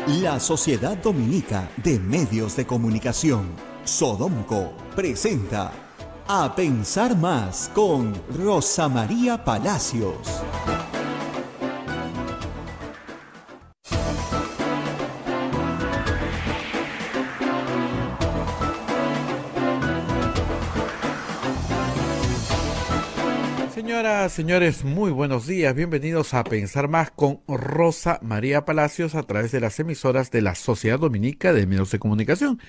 La Sociedad Dominica de Medios de Comunicación, Sodomco, presenta A Pensar Más con Rosa María Palacios. Señoras, señores, muy buenos días. Bienvenidos a Pensar Más con Rosa María Palacios a través de las emisoras de la Sociedad Dominica de Medios de Comunicación.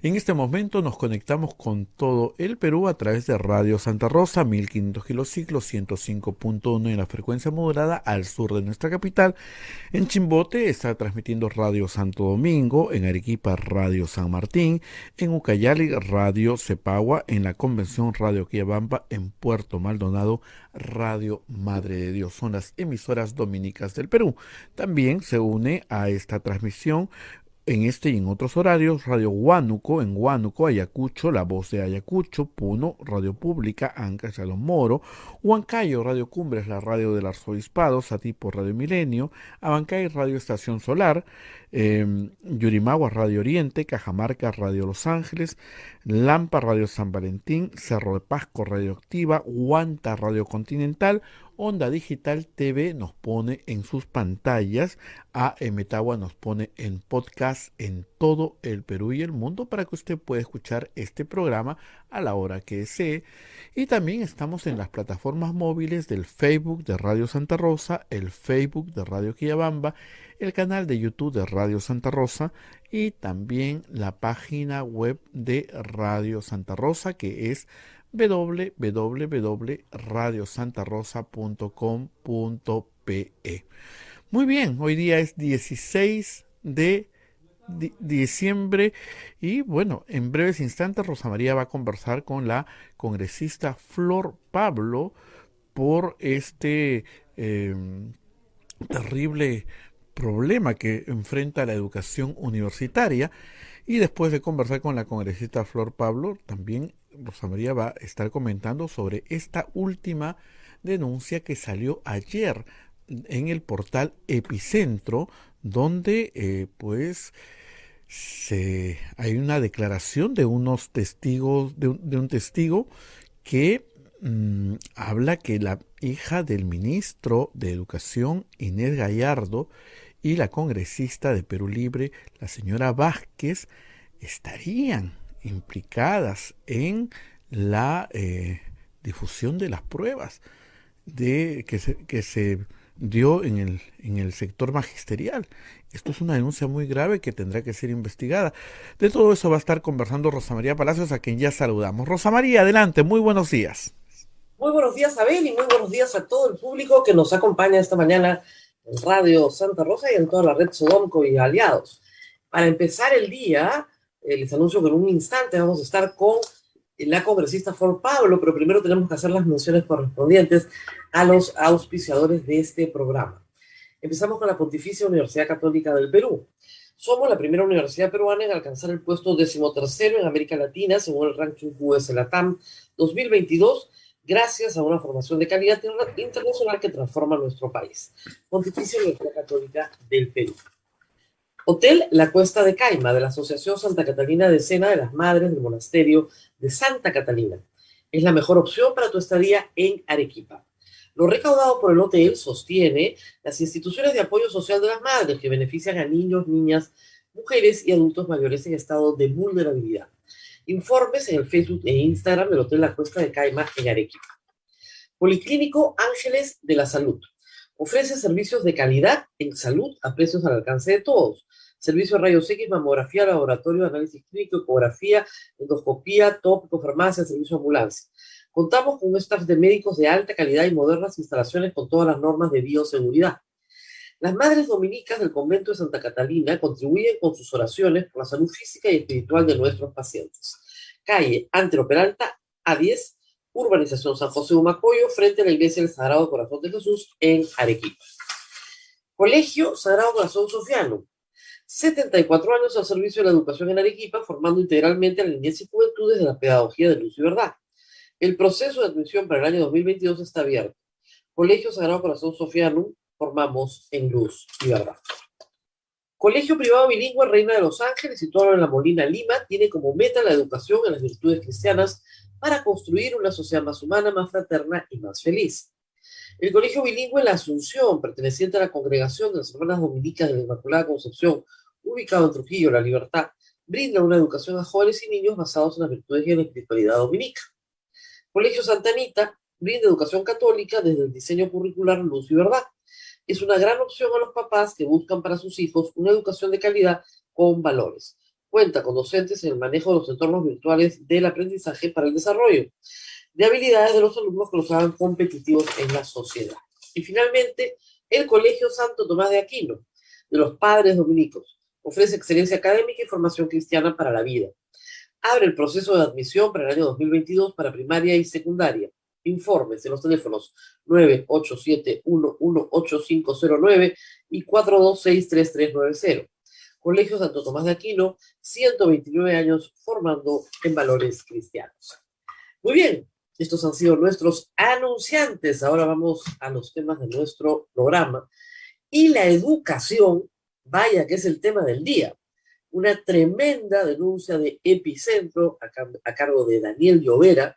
En este momento nos conectamos con todo el Perú a través de Radio Santa Rosa, 1500 kilociclos, 105.1 en la frecuencia modulada al sur de nuestra capital. En Chimbote está transmitiendo Radio Santo Domingo, en Arequipa Radio San Martín, en Ucayali Radio Cepagua, en la Convención Radio Quillabamba, en Puerto Maldonado Radio Madre de Dios. Son las emisoras dominicas del Perú. También se une a esta transmisión en este y en otros horarios, Radio Huánuco, en Huánuco, Ayacucho, La Voz de Ayacucho, Puno, Radio Pública, Ancash, Salón Moro, Huancayo, Radio Cumbres, la radio del Arzobispado, Satipo, Radio Milenio, Abancay, Radio Estación Solar, Yurimagua, Radio Oriente, Cajamarca, Radio Los Ángeles, Lampa, Radio San Valentín, Cerro de Pasco, Radio Activa, Huanta, Radio Continental, Onda Digital TV nos pone en sus pantallas, AM Tagua nos pone en podcast en todo el Perú y el mundo para que usted pueda escuchar este programa a la hora que desee. Y también estamos en las plataformas móviles del Facebook de Radio Santa Rosa, el Facebook de Radio Quillabamba, el canal de YouTube de Radio Santa Rosa y también la página web de Radio Santa Rosa, que es www.radiosantarosa.com.pe. Muy bien, hoy día es 16 de diciembre y bueno, en breves instantes Rosa María va a conversar con la congresista Flor Pablo por este terrible problema que enfrenta la educación universitaria. Y después de conversar con la congresista Flor Pablo, también Rosa María va a estar comentando sobre esta última denuncia que salió ayer en el portal Epicentro, donde hay una declaración de unos testigos, de un testigo que habla que la hija del ministro de Educación, Inés Gallardo, y la congresista de Perú Libre, la señora Vázquez, estarían implicadas en la difusión de las pruebas que se dio en el sector magisterial. Esto es una denuncia muy grave que tendrá que ser investigada. De todo eso va a estar conversando Rosa María Palacios, a quien ya saludamos. Rosa María, adelante, muy buenos días. Muy buenos días, Abel, y muy buenos días a todo el público que nos acompaña esta mañana en Radio Santa Rosa y en toda la red Sodomco y aliados. Para empezar el día, les anuncio que en un instante vamos a estar con la congresista Flor Pablo, pero primero tenemos que hacer las menciones correspondientes a los auspiciadores de este programa. Empezamos con la Pontificia Universidad Católica del Perú. Somos la primera universidad peruana en alcanzar el puesto 13º en América Latina, según el ranking QS Latam 2022, gracias a una formación de calidad internacional que transforma nuestro país. Pontificia Universidad Católica del Perú. Hotel La Cuesta de Caima, de la Asociación Santa Catalina de Sena de las Madres del Monasterio de Santa Catalina. Es la mejor opción para tu estadía en Arequipa. Lo recaudado por el hotel sostiene las instituciones de apoyo social de las madres que benefician a niños, niñas, mujeres y adultos mayores en estado de vulnerabilidad. Informes en el Facebook e Instagram del Hotel La Cuesta de Caima en Arequipa. Policlínico Ángeles de la Salud. Ofrece servicios de calidad en salud a precios al alcance de todos. Servicio de rayos X, mamografía, laboratorio, análisis clínico, ecografía, endoscopía, tópico, farmacia, servicio de ambulancia. Contamos con un staff de médicos de alta calidad y modernas instalaciones con todas las normas de bioseguridad. Las madres dominicas del convento de Santa Catalina contribuyen con sus oraciones por la salud física y espiritual de nuestros pacientes. Calle Antero Peralta, A10, Urbanización San José Humacoyo, frente a la Iglesia del Sagrado Corazón de Jesús en Arequipa. Colegio Sagrado Corazón Sofiano, 74 años al servicio de la educación en Arequipa, formando integralmente a la niñez y juventud desde la pedagogía de luz y verdad. El proceso de admisión para el año 2022 está abierto. Colegio Sagrado Corazón Sofiano, formamos en luz y verdad. Colegio privado bilingüe Reina de los Ángeles, situado en La Molina, Lima, tiene como meta la educación en las virtudes cristianas para construir una sociedad más humana, más fraterna y más feliz. El Colegio Bilingüe La Asunción, perteneciente a la Congregación de las Hermanas Dominicas de la Inmaculada Concepción, ubicado en Trujillo, La Libertad, brinda una educación a jóvenes y niños basados en las virtudes y en la espiritualidad dominica. Colegio Santa Anita brinda educación católica desde el diseño curricular Luz y Verdad. Es una gran opción a los papás que buscan para sus hijos una educación de calidad con valores. Cuenta con docentes en el manejo de los entornos virtuales del aprendizaje para el desarrollo de habilidades de los alumnos que los hagan competitivos en la sociedad. Y finalmente, el Colegio Santo Tomás de Aquino, de los Padres Dominicos, ofrece excelencia académica y formación cristiana para la vida. Abre el proceso de admisión para el año 2022 para primaria y secundaria. Informes en los teléfonos 987-118-509 y 426-3390. Colegio Santo Tomás de Aquino, 129 años formando en valores cristianos. Muy bien, estos han sido nuestros anunciantes. Ahora vamos a los temas de nuestro programa. Y la educación, vaya que es el tema del día. Una tremenda denuncia de Epicentro a cargo de Daniel Llovera,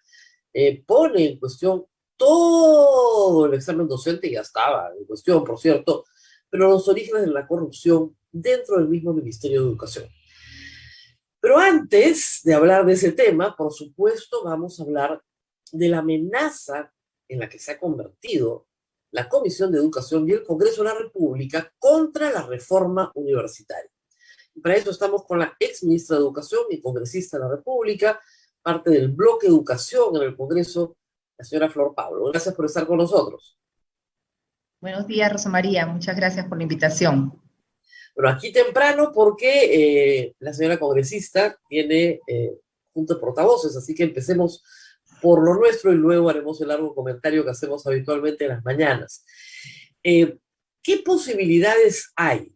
pone en cuestión todo el examen docente, ya estaba en cuestión, por cierto, pero los orígenes de la corrupción dentro del mismo Ministerio de Educación. Pero antes de hablar de ese tema, por supuesto, vamos a hablar de la amenaza en la que se ha convertido la Comisión de Educación y el Congreso de la República contra la reforma universitaria. Y para eso estamos con la ex ministra de Educación y congresista de la República, parte del bloque Educación en el Congreso, la señora Flor Pablo. Gracias por estar con nosotros. Buenos días, Rosa María. Muchas gracias por la invitación. Bueno, aquí temprano porque la señora congresista tiene junta de portavoces, así que empecemos por lo nuestro y luego haremos el largo comentario que hacemos habitualmente en las mañanas. ¿Qué posibilidades hay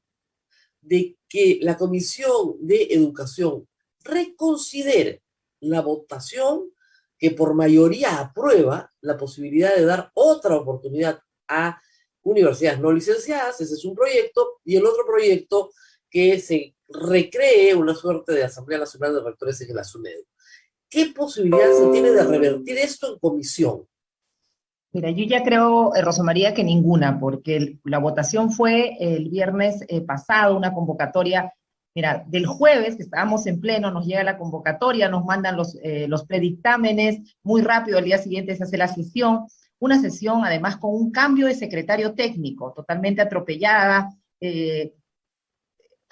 de que la Comisión de Educación reconsidere la votación que por mayoría aprueba la posibilidad de dar otra oportunidad a universidades no licenciadas? Ese es un proyecto, y el otro proyecto que se recree una suerte de Asamblea Nacional de Rectores en la SUNEDU. ¿Qué posibilidad se tiene de revertir esto en comisión? Mira, yo ya creo, Rosa María, que ninguna, porque la votación fue el viernes pasado, una convocatoria. Mira, del jueves, que estábamos en pleno, nos llega la convocatoria, nos mandan los predictámenes, muy rápido, al día siguiente se hace la sesión, una sesión además con un cambio de secretario técnico, totalmente atropellada, fue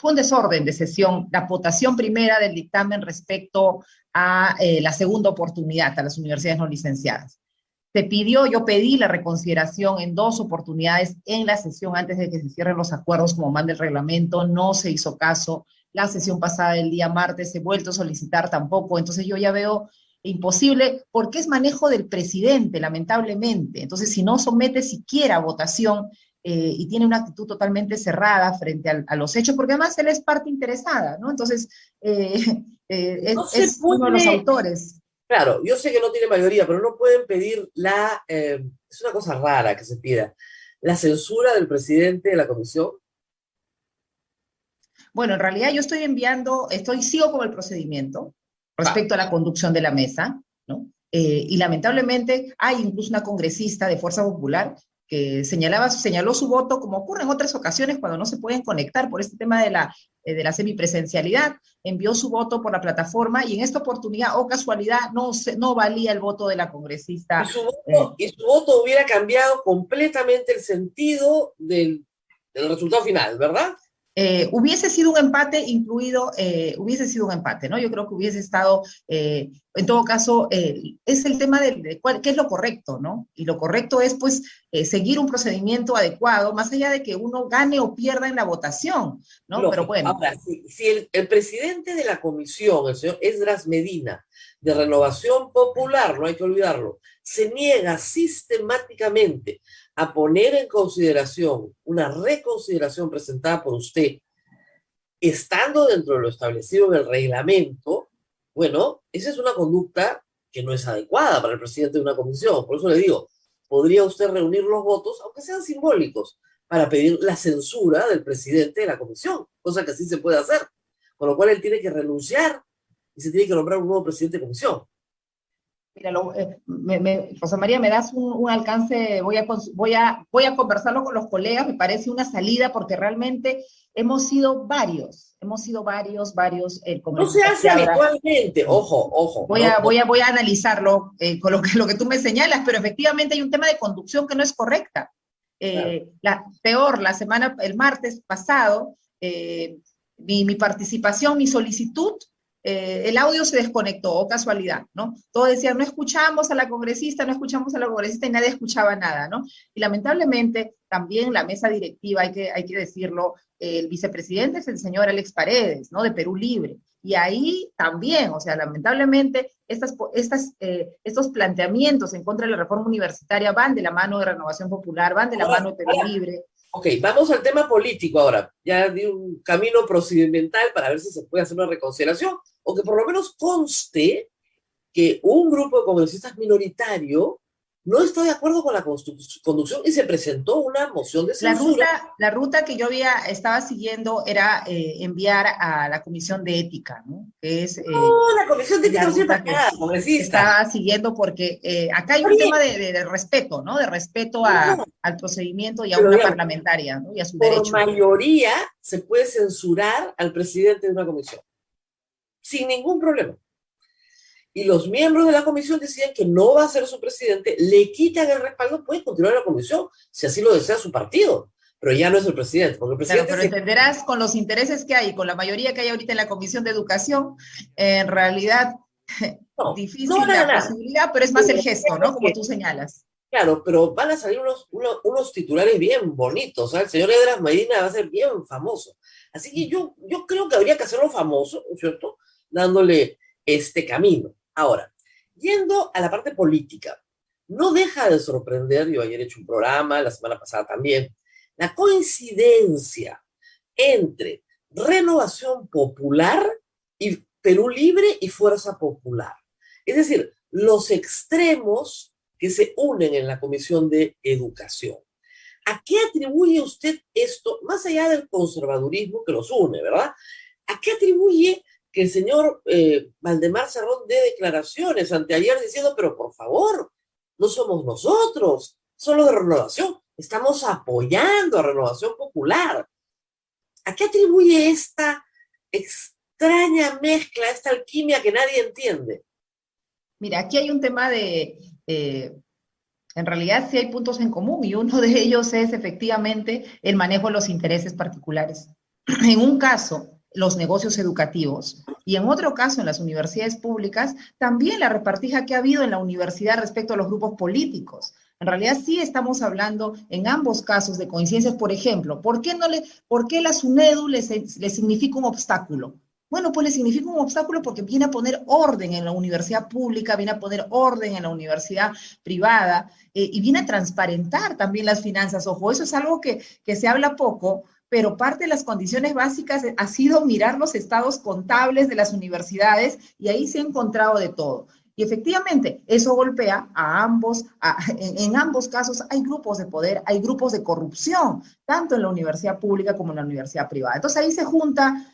un desorden de sesión, la votación primera del dictamen respecto a la segunda oportunidad a las universidades no licenciadas. Yo pedí la reconsideración en 2 oportunidades en la sesión antes de que se cierren los acuerdos como manda el reglamento, no se hizo caso. La sesión pasada del día martes he vuelto a solicitar tampoco, entonces yo ya veo imposible porque es manejo del presidente, lamentablemente. Entonces, si no somete siquiera a votación y tiene una actitud totalmente cerrada frente a los hechos, porque además él es parte interesada, ¿no? Entonces, es uno de los autores. Claro, yo sé que no tiene mayoría, pero no pueden pedir es una cosa rara que se pida, la censura del presidente de la comisión. Bueno, en realidad yo sigo con el procedimiento respecto a la conducción de la mesa, ¿no? Y lamentablemente hay incluso una congresista de Fuerza Popular que señaló su voto, como ocurre en otras ocasiones cuando no se pueden conectar por este tema de la semipresencialidad, envió su voto por la plataforma y en esta oportunidad, casualidad, no valía el voto de la congresista. Y su voto hubiera cambiado completamente el sentido del resultado final, ¿verdad? Hubiese sido un empate hubiese sido un empate, ¿no? Yo creo que hubiese estado, en todo caso, es el tema de qué es lo correcto, ¿no? Y lo correcto es, pues, seguir un procedimiento adecuado, más allá de que uno gane o pierda en la votación, ¿no? Lógico. Pero bueno. Ahora, si el presidente de la comisión, el señor Esdras Medina, de Renovación Popular, no hay que olvidarlo, se niega sistemáticamente a poner en consideración una reconsideración presentada por usted, estando dentro de lo establecido en el reglamento, bueno, esa es una conducta que no es adecuada para el presidente de una comisión. Por eso le digo, podría usted reunir los votos, aunque sean simbólicos, para pedir la censura del presidente de la comisión, cosa que sí se puede hacer, con lo cual él tiene que renunciar y se tiene que nombrar un nuevo presidente de comisión. Mira, Rosa María, me das un alcance, voy a conversarlo con los colegas, me parece una salida, porque realmente hemos sido varios No se congresistas hace que ahora, habitualmente, ojo, voy a analizarlo con lo que tú me señalas, pero efectivamente hay un tema de conducción que no es correcta. claro. El martes pasado, mi participación, mi solicitud, el audio se desconectó, o casualidad, ¿no? Todos decían, no escuchamos a la congresista, y nadie escuchaba nada, ¿no? Y lamentablemente también la mesa directiva, hay que decirlo, el vicepresidente es el señor Alex Paredes, ¿no? De Perú Libre. Y ahí también, o sea, lamentablemente, estos planteamientos en contra de la reforma universitaria van de la mano de Renovación Popular, van de la mano de Perú Libre. Ok, vamos al tema político ahora. Ya di un camino procedimental para ver si se puede hacer una reconsideración, o que por lo menos conste que un grupo de congresistas minoritario no está de acuerdo con la conducción y se presentó una moción de censura. La ruta que yo estaba siguiendo era enviar a la Comisión de Ética, ¿no? Que es No, la Comisión de Ética no sirve para nada, que congresista. estaba siguiendo porque acá hay un tema de respeto, ¿no? De respeto al procedimiento y a una parlamentaria, ¿no? Y a su derecho. Por mayoría se puede censurar al presidente de una comisión, sin ningún problema. Y los miembros de la comisión decían que no va a ser su presidente, le quitan el respaldo, puede continuar en la comisión, si así lo desea su partido, pero ya no es el presidente, porque el presidente... Claro, pero entenderás, con los intereses que hay, con la mayoría que hay ahorita en la Comisión de Educación, en realidad, difícil la posibilidad, pero es más el gesto, ¿no? Como tú señalas. Claro, pero van a salir unos titulares bien bonitos, ¿sabes? El señor Edras Medina va a ser bien famoso. Así que yo creo que habría que hacerlo famoso, ¿no es cierto? Dándole este camino. Ahora, yendo a la parte política, no deja de sorprender, yo ayer he hecho un programa, la semana pasada también, la coincidencia entre Renovación Popular y Perú Libre y Fuerza Popular. Es decir, los extremos que se unen en la Comisión de Educación. ¿A qué atribuye usted esto, más allá del conservadurismo que los une, ¿verdad? ¿A qué atribuye que el señor Valdemar Cerrón dé declaraciones anteayer diciendo, pero por favor, no somos nosotros, son los de Renovación, estamos apoyando a Renovación Popular? ¿A qué atribuye esta extraña mezcla, esta alquimia que nadie entiende? Mira, aquí hay un tema en realidad sí hay puntos en común, y uno de ellos es efectivamente el manejo de los intereses particulares. En un caso, los negocios educativos, y en otro caso, en las universidades públicas, también la repartija que ha habido en la universidad respecto a los grupos políticos. En realidad sí estamos hablando en ambos casos de coincidencias. Por ejemplo, ¿por qué la SUNEDU le significa un obstáculo? Bueno, pues le significa un obstáculo porque viene a poner orden en la universidad pública, viene a poner orden en la universidad privada, y viene a transparentar también las finanzas. Ojo, eso es algo que se habla poco, pero parte de las condiciones básicas ha sido mirar los estados contables de las universidades, y ahí se ha encontrado de todo. Y efectivamente, eso golpea a ambos, en ambos casos hay grupos de poder, hay grupos de corrupción, tanto en la universidad pública como en la universidad privada. Entonces ahí se junta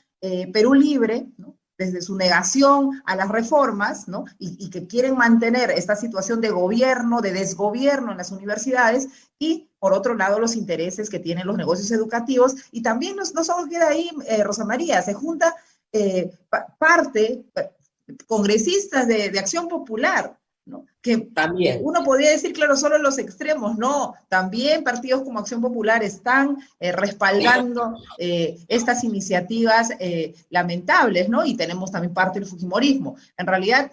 Perú Libre, ¿no? Desde su negación a las reformas, ¿no? Y que quieren mantener esta situación de gobierno, de desgobierno en las universidades, y por otro lado los intereses que tienen los negocios educativos. Y también no solo queda ahí, Rosa María, se junta congresistas de Acción Popular, ¿no? Que también uno podría decir, claro, solo los extremos. No, también partidos como Acción Popular están respaldando estas iniciativas lamentables, ¿no? Y tenemos también parte del fujimorismo. En realidad,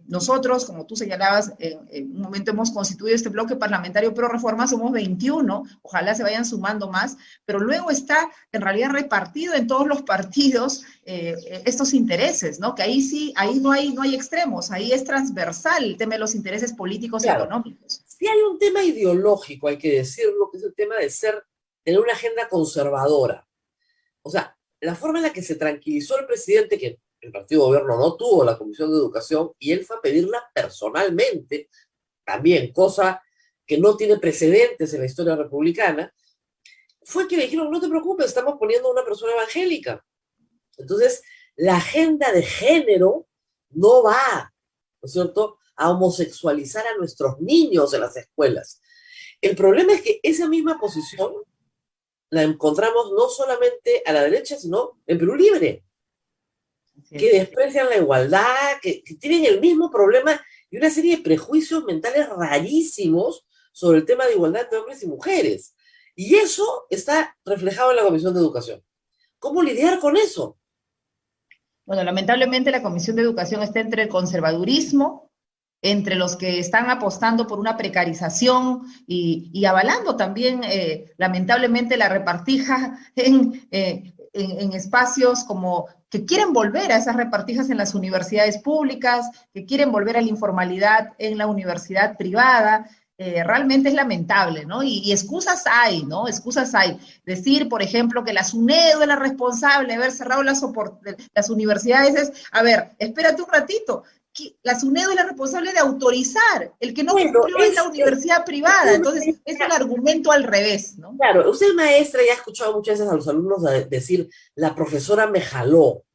nosotros, como tú señalabas, en un momento hemos constituido este bloque parlamentario pro reforma, somos 21, ojalá se vayan sumando más, pero luego está en realidad repartido en todos los partidos estos intereses, ¿no? Que ahí sí, ahí no hay extremos, ahí es transversal el tema de los intereses políticos y económicos. Sí hay un tema ideológico, hay que decirlo, que es el tema de tener una agenda conservadora. O sea, la forma en la que se tranquilizó el presidente, que el partido de gobierno no tuvo la Comisión de Educación, y él fue a pedirla personalmente, también, cosa que no tiene precedentes en la historia republicana, fue que me dijeron, no te preocupes, estamos poniendo a una persona evangélica. Entonces, la agenda de género no va, ¿no es cierto?, a homosexualizar a nuestros niños en las escuelas. El problema es que esa misma posición la encontramos no solamente a la derecha, sino en Perú Libre, que desprecian la igualdad, que tienen el mismo problema y una serie de prejuicios mentales rarísimos sobre el tema de igualdad entre hombres y mujeres. Y eso está reflejado en la Comisión de Educación. ¿Cómo lidiar con eso? Bueno, lamentablemente la Comisión de Educación está entre el conservadurismo, entre los que están apostando por una precarización y avalando también, lamentablemente, la repartija en espacios como que quieren volver a esas repartijas en las universidades públicas, que quieren volver a la informalidad en la universidad privada. Realmente es lamentable, ¿no? Y excusas hay, ¿no? Excusas hay. Decir, por ejemplo, que la SUNEDU es la responsable de haber cerrado las universidades es, a ver, espérate un ratito, la SUNEDU es la responsable de autorizar, el que no cumplió es la universidad privada, entonces es el argumento al revés, ¿no? Claro, usted es maestra y ha escuchado muchas veces a los alumnos decir, la profesora me jaló.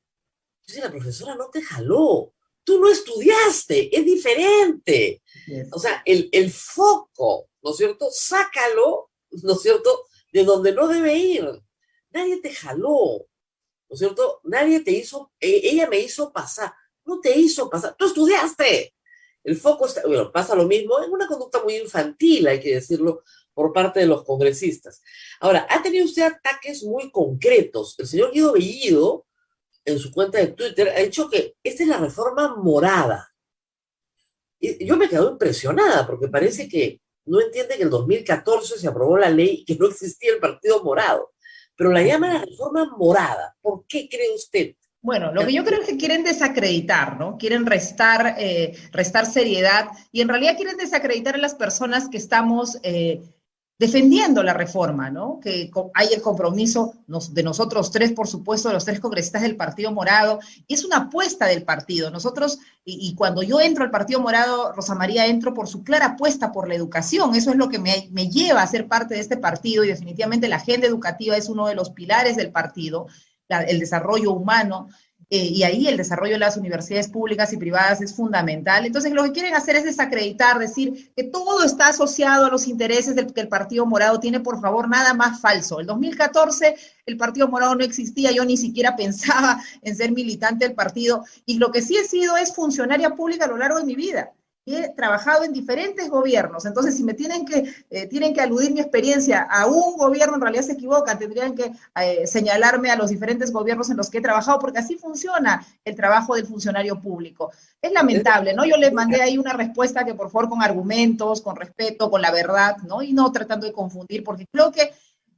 Dice, la profesora no te jaló, tú no estudiaste, es diferente. Yes. O sea, el foco, ¿no es cierto? Sácalo, ¿no es cierto?, de donde no debe ir. Nadie te jaló, ¿no es cierto? Nadie te hizo, ella me hizo pasar, no te hizo pasar, tú estudiaste. El foco está, bueno, pasa lo mismo en una conducta muy infantil, hay que decirlo, por parte de los congresistas. Ahora, ha tenido usted ataques muy concretos. El señor Guido Bellido, en su cuenta de Twitter, ha dicho que esta es la reforma morada. Y yo me quedo impresionada, porque parece que no entiende que en 2014 se aprobó la ley y que no existía el partido morado. Pero la llama la reforma morada. ¿Por qué cree usted? Bueno, lo que yo creo es que quieren desacreditar, ¿no? Quieren restar seriedad y en realidad quieren desacreditar a las personas que estamos defendiendo la reforma, ¿no? Que hay el compromiso de nosotros tres, por supuesto, de los tres congresistas del Partido Morado, y es una apuesta del partido. Nosotros, y cuando yo entro al Partido Morado, Rosa María, entro por su clara apuesta por la educación. Eso es lo que me lleva a ser parte de este partido, y definitivamente la agenda educativa es uno de los pilares del partido, el desarrollo humano, y ahí el desarrollo de las universidades públicas y privadas es fundamental. Entonces, lo que quieren hacer es desacreditar, decir que todo está asociado a los intereses que el Partido Morado tiene. Por favor, nada más falso. El 2014 el Partido Morado no existía, yo ni siquiera pensaba en ser militante del partido, y lo que sí he sido es funcionaria pública a lo largo de mi vida. He trabajado en diferentes gobiernos, entonces si me tienen que aludir mi experiencia a un gobierno, en realidad se equivocan, tendrían que señalarme a los diferentes gobiernos en los que he trabajado, porque así funciona el trabajo del funcionario público. Es lamentable, ¿no? Yo les mandé ahí una respuesta que por favor con argumentos, con respeto, con la verdad, ¿no? Y no tratando de confundir, porque creo que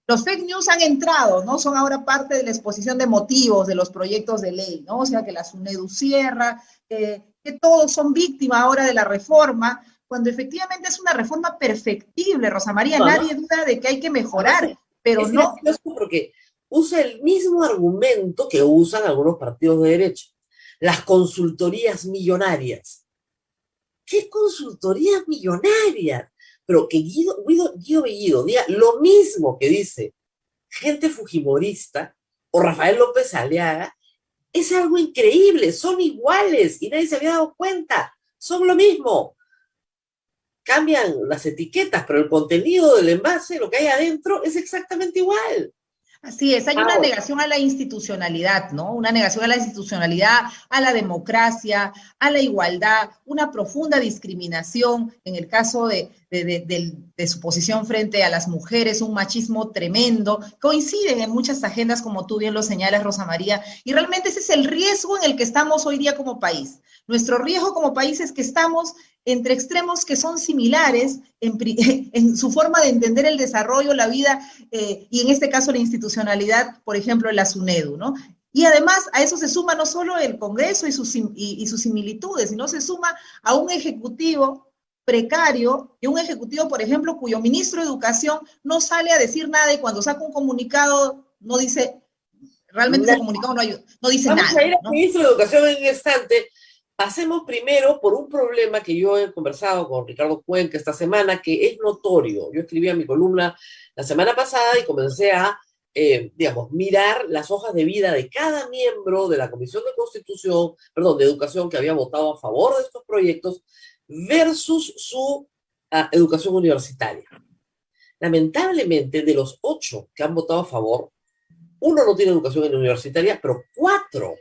los fake news han entrado, ¿no? Son ahora parte de la exposición de motivos de los proyectos de ley, ¿no? O sea, que la SUNEDU cierra, que todos son víctimas ahora de la reforma, cuando efectivamente es una reforma perfectible, Rosa María, nadie duda de que hay que mejorar, pero es no... Porque usa el mismo argumento que usan algunos partidos de derecha, las consultorías millonarias. ¿Qué consultorías millonarias? Pero que Guido Bellido diga lo mismo que dice gente fujimorista o Rafael López Aliaga, es algo increíble, son iguales y nadie se había dado cuenta, son lo mismo. Cambian las etiquetas, pero el contenido del envase, lo que hay adentro, es exactamente igual. Así es, hay una negación a la institucionalidad, ¿no? Una negación a la institucionalidad, a la democracia, a la igualdad, una profunda discriminación en el caso de su posición frente a las mujeres, un machismo tremendo, coinciden en muchas agendas, como tú bien lo señalas, Rosa María, y realmente ese es el riesgo en el que estamos hoy día como país. Nuestro riesgo como país es que estamos entre extremos que son similares en su forma de entender el desarrollo, la vida, y en este caso la institucionalidad, por ejemplo, en la SUNEDU, ¿no? Y además a eso se suma no solo el Congreso y sus similitudes, sino se suma a un ejecutivo precario, y un ejecutivo, por ejemplo, cuyo ministro de Educación no sale a decir nada, y cuando saca un comunicado no dice, realmente ese comunicado no dice nada. Vamos a ir al ministro de Educación en un instante, pasemos primero por un problema que yo he conversado con Ricardo Cuenca esta semana, que es notorio. Yo escribí mi columna la semana pasada y comencé a, mirar las hojas de vida de cada miembro de la Comisión de Constitución, perdón, de Educación que había votado a favor de estos proyectos versus su educación universitaria. Lamentablemente, de los 8 que han votado a favor, 1 no tiene educación universitaria, pero 4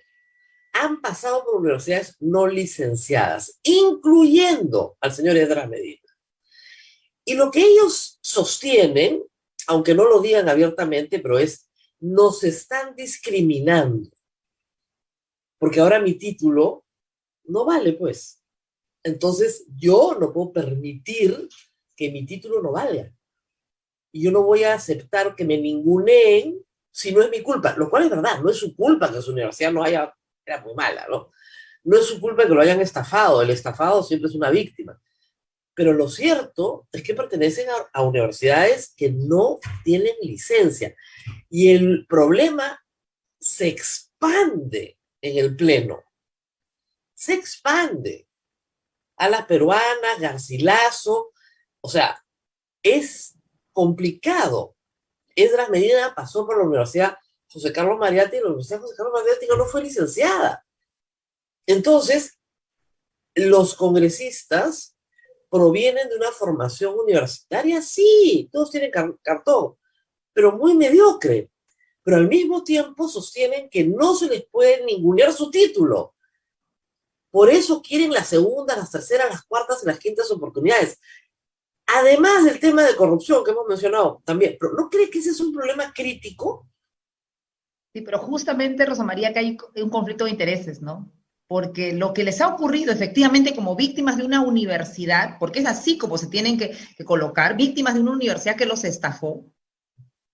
han pasado por universidades no licenciadas, incluyendo al señor Esdras Medina. Y lo que ellos sostienen, aunque no lo digan abiertamente, pero nos están discriminando. Porque ahora mi título no vale, pues. Entonces, yo no puedo permitir que mi título no valga. Y yo no voy a aceptar que me ninguneen si no es mi culpa, lo cual es verdad, no es su culpa que su universidad era muy mala, ¿no? No es su culpa que lo hayan estafado, el estafado siempre es una víctima. Pero lo cierto es que pertenecen a universidades que no tienen licencia. Y el problema se expande en el Pleno. Se expande. A la peruana, Garcilaso, o sea, es complicado. Esdras Medina pasó por la Universidad José Carlos Mariátegui y la Universidad José Carlos Mariátegui no fue licenciada. Entonces, los congresistas provienen de una formación universitaria, sí, todos tienen cartón, pero muy mediocre. Pero al mismo tiempo sostienen que no se les puede ningunear su título. Por eso quieren las segundas, las terceras, las cuartas y las quintas oportunidades. Además del tema de corrupción que hemos mencionado también. ¿Pero no cree que ese es un problema crítico? Sí, pero justamente, Rosa María, que hay un conflicto de intereses, ¿no? Porque lo que les ha ocurrido efectivamente como víctimas de una universidad, porque es así como se tienen que colocar, víctimas de una universidad que los estafó,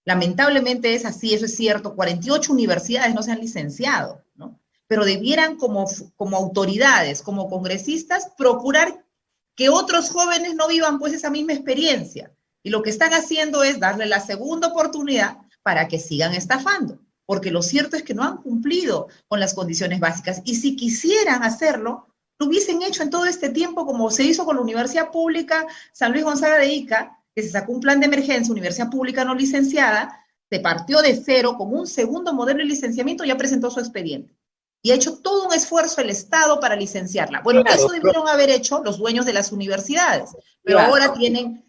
lamentablemente es así, eso es cierto, 48 universidades no se han licenciado, ¿no? Pero debieran como autoridades, como congresistas, procurar que otros jóvenes no vivan pues esa misma experiencia. Y lo que están haciendo es darle la segunda oportunidad para que sigan estafando. Porque lo cierto es que no han cumplido con las condiciones básicas. Y si quisieran hacerlo, lo hubiesen hecho en todo este tiempo, como se hizo con la Universidad Pública San Luis Gonzaga de Ica, que se sacó un plan de emergencia, universidad pública no licenciada, se partió de cero con un segundo modelo de licenciamiento y ya presentó su expediente. Y ha hecho todo un esfuerzo el Estado para licenciarla. Bueno, claro, eso debieron haber hecho los dueños de las universidades, pero claro, ahora tienen,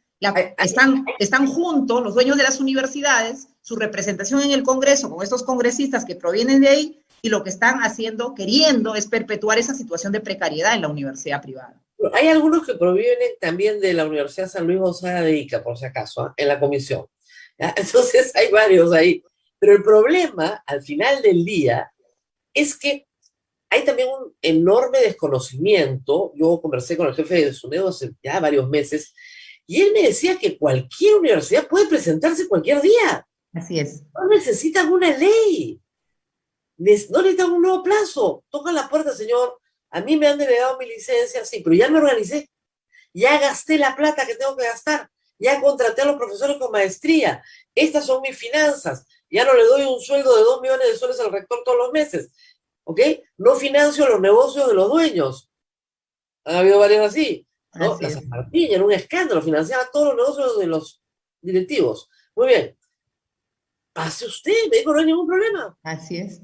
están juntos los dueños de las universidades, su representación en el Congreso con estos congresistas que provienen de ahí, y lo que están haciendo, queriendo, es perpetuar esa situación de precariedad en la universidad privada. Hay algunos que provienen también de la Universidad San Luis Gonzaga de Ica, por si acaso, en la comisión. ¿Ya? Entonces hay varios ahí. Pero el problema, al final del día, es que hay también un enorme desconocimiento. Yo conversé con el jefe de SUNEDO hace ya varios meses, y él me decía que cualquier universidad puede presentarse cualquier día. Así es. No necesitan una ley. No necesitan un nuevo plazo. Tocan la puerta, señor. A mí me han denegado mi licencia, sí, pero ya me organicé. Ya gasté la plata que tengo que gastar. Ya contraté a los profesores con maestría. Estas son mis finanzas. Ya no le doy un sueldo de 2 millones de soles al rector todos los meses. ¿Ok? No financio los negocios de los dueños. Han habido varios así. ¿No? La San Martín era un escándalo. Financiaba todos los negocios de los directivos. Muy bien. Pase usted, me dijo, no hay ningún problema. Así es.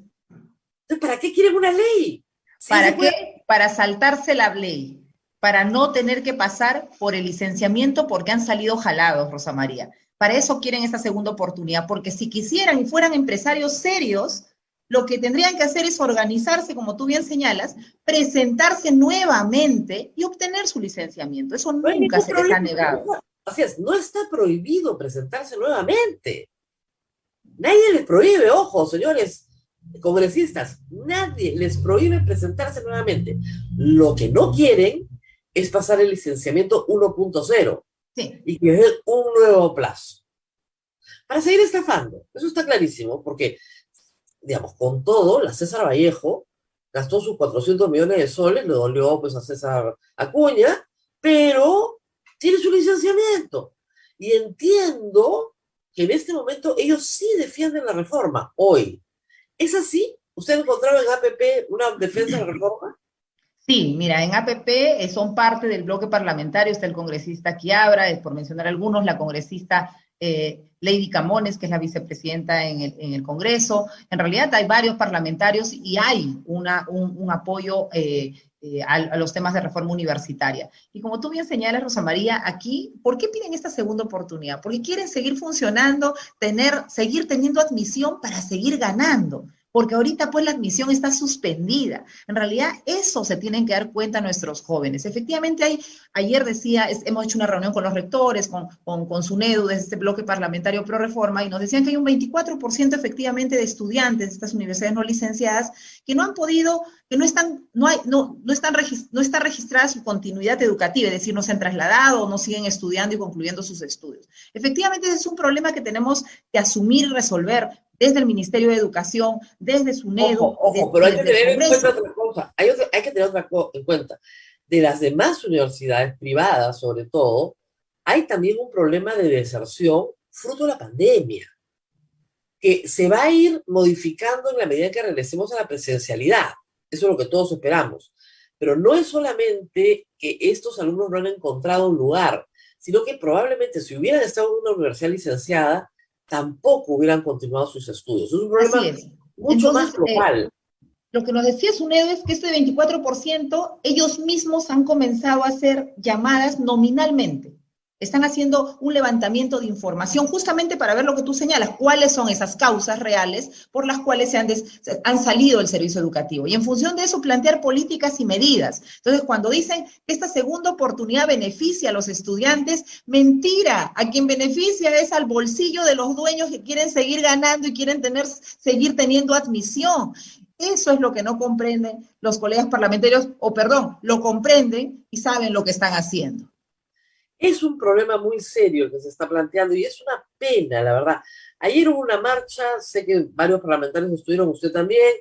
Entonces, ¿para qué quieren una ley? ¿Para qué? Para saltarse la ley, para no tener que pasar por el licenciamiento porque han salido jalados, Rosa María. Para eso quieren esta segunda oportunidad, porque si quisieran y fueran empresarios serios, lo que tendrían que hacer es organizarse, como tú bien señalas, presentarse nuevamente y obtener su licenciamiento. Eso nunca se les ha negado. Así es, no está prohibido presentarse nuevamente. Nadie les prohíbe, ojo, señores congresistas, nadie les prohíbe presentarse nuevamente. Lo que no quieren es pasar el licenciamiento 1.0 sí, y que es un nuevo plazo. Para seguir estafando, eso está clarísimo, porque, digamos, con todo, la César Vallejo gastó sus 400 millones de soles, le dolió pues a César Acuña, pero tiene su licenciamiento. Y entiendo que en este momento ellos sí defienden la reforma, hoy. ¿Es así? ¿Usted ha encontrado en APP una defensa de la reforma? Sí, mira, en APP son parte del bloque parlamentario, está el congresista Quiabra, por mencionar algunos, la congresista Lady Camones, que es la vicepresidenta en el Congreso. En realidad hay varios parlamentarios y hay un apoyo a los temas de reforma universitaria. Y como tú bien señalas, Rosa María, aquí, ¿por qué piden esta segunda oportunidad? Porque quieren seguir funcionando, seguir teniendo admisión para seguir ganando. Porque ahorita pues la admisión está suspendida. En realidad eso se tienen que dar cuenta nuestros jóvenes. Efectivamente ayer decía, hemos hecho una reunión con los rectores, con SUNEDU, desde este bloque parlamentario pro reforma, y nos decían que hay un 24% efectivamente de estudiantes de estas universidades no licenciadas que no han podido, que no está registrada su continuidad educativa, es decir, no se han trasladado, no siguen estudiando y concluyendo sus estudios. Efectivamente ese es un problema que tenemos que asumir y resolver desde el Ministerio de Educación, desde SUNEDU. Ojo, pero hay que tener en cuenta otra cosa. Hay que tener otra cosa en cuenta. De las demás universidades privadas, sobre todo, hay también un problema de deserción fruto de la pandemia, que se va a ir modificando en la medida en que regresemos a la presencialidad. Eso es lo que todos esperamos. Pero no es solamente que estos alumnos no han encontrado un lugar, sino que probablemente si hubieran estado en una universidad licenciada, tampoco hubieran continuado sus estudios. Es un problema mucho más global. Lo que nos decía SUNEDU es que este 24%, ellos mismos han comenzado a hacer llamadas nominalmente. Están haciendo un levantamiento de información justamente para ver lo que tú señalas, cuáles son esas causas reales por las cuales han salido del servicio educativo. Y en función de eso plantear políticas y medidas. Entonces, cuando dicen que esta segunda oportunidad beneficia a los estudiantes, mentira. A quien beneficia es al bolsillo de los dueños que quieren seguir ganando y quieren seguir teniendo admisión. Eso es lo que no comprenden los colegas parlamentarios, lo comprenden y saben lo que están haciendo. Es un problema muy serio que se está planteando y es una pena, la verdad. Ayer hubo una marcha, sé que varios parlamentarios estuvieron, usted también.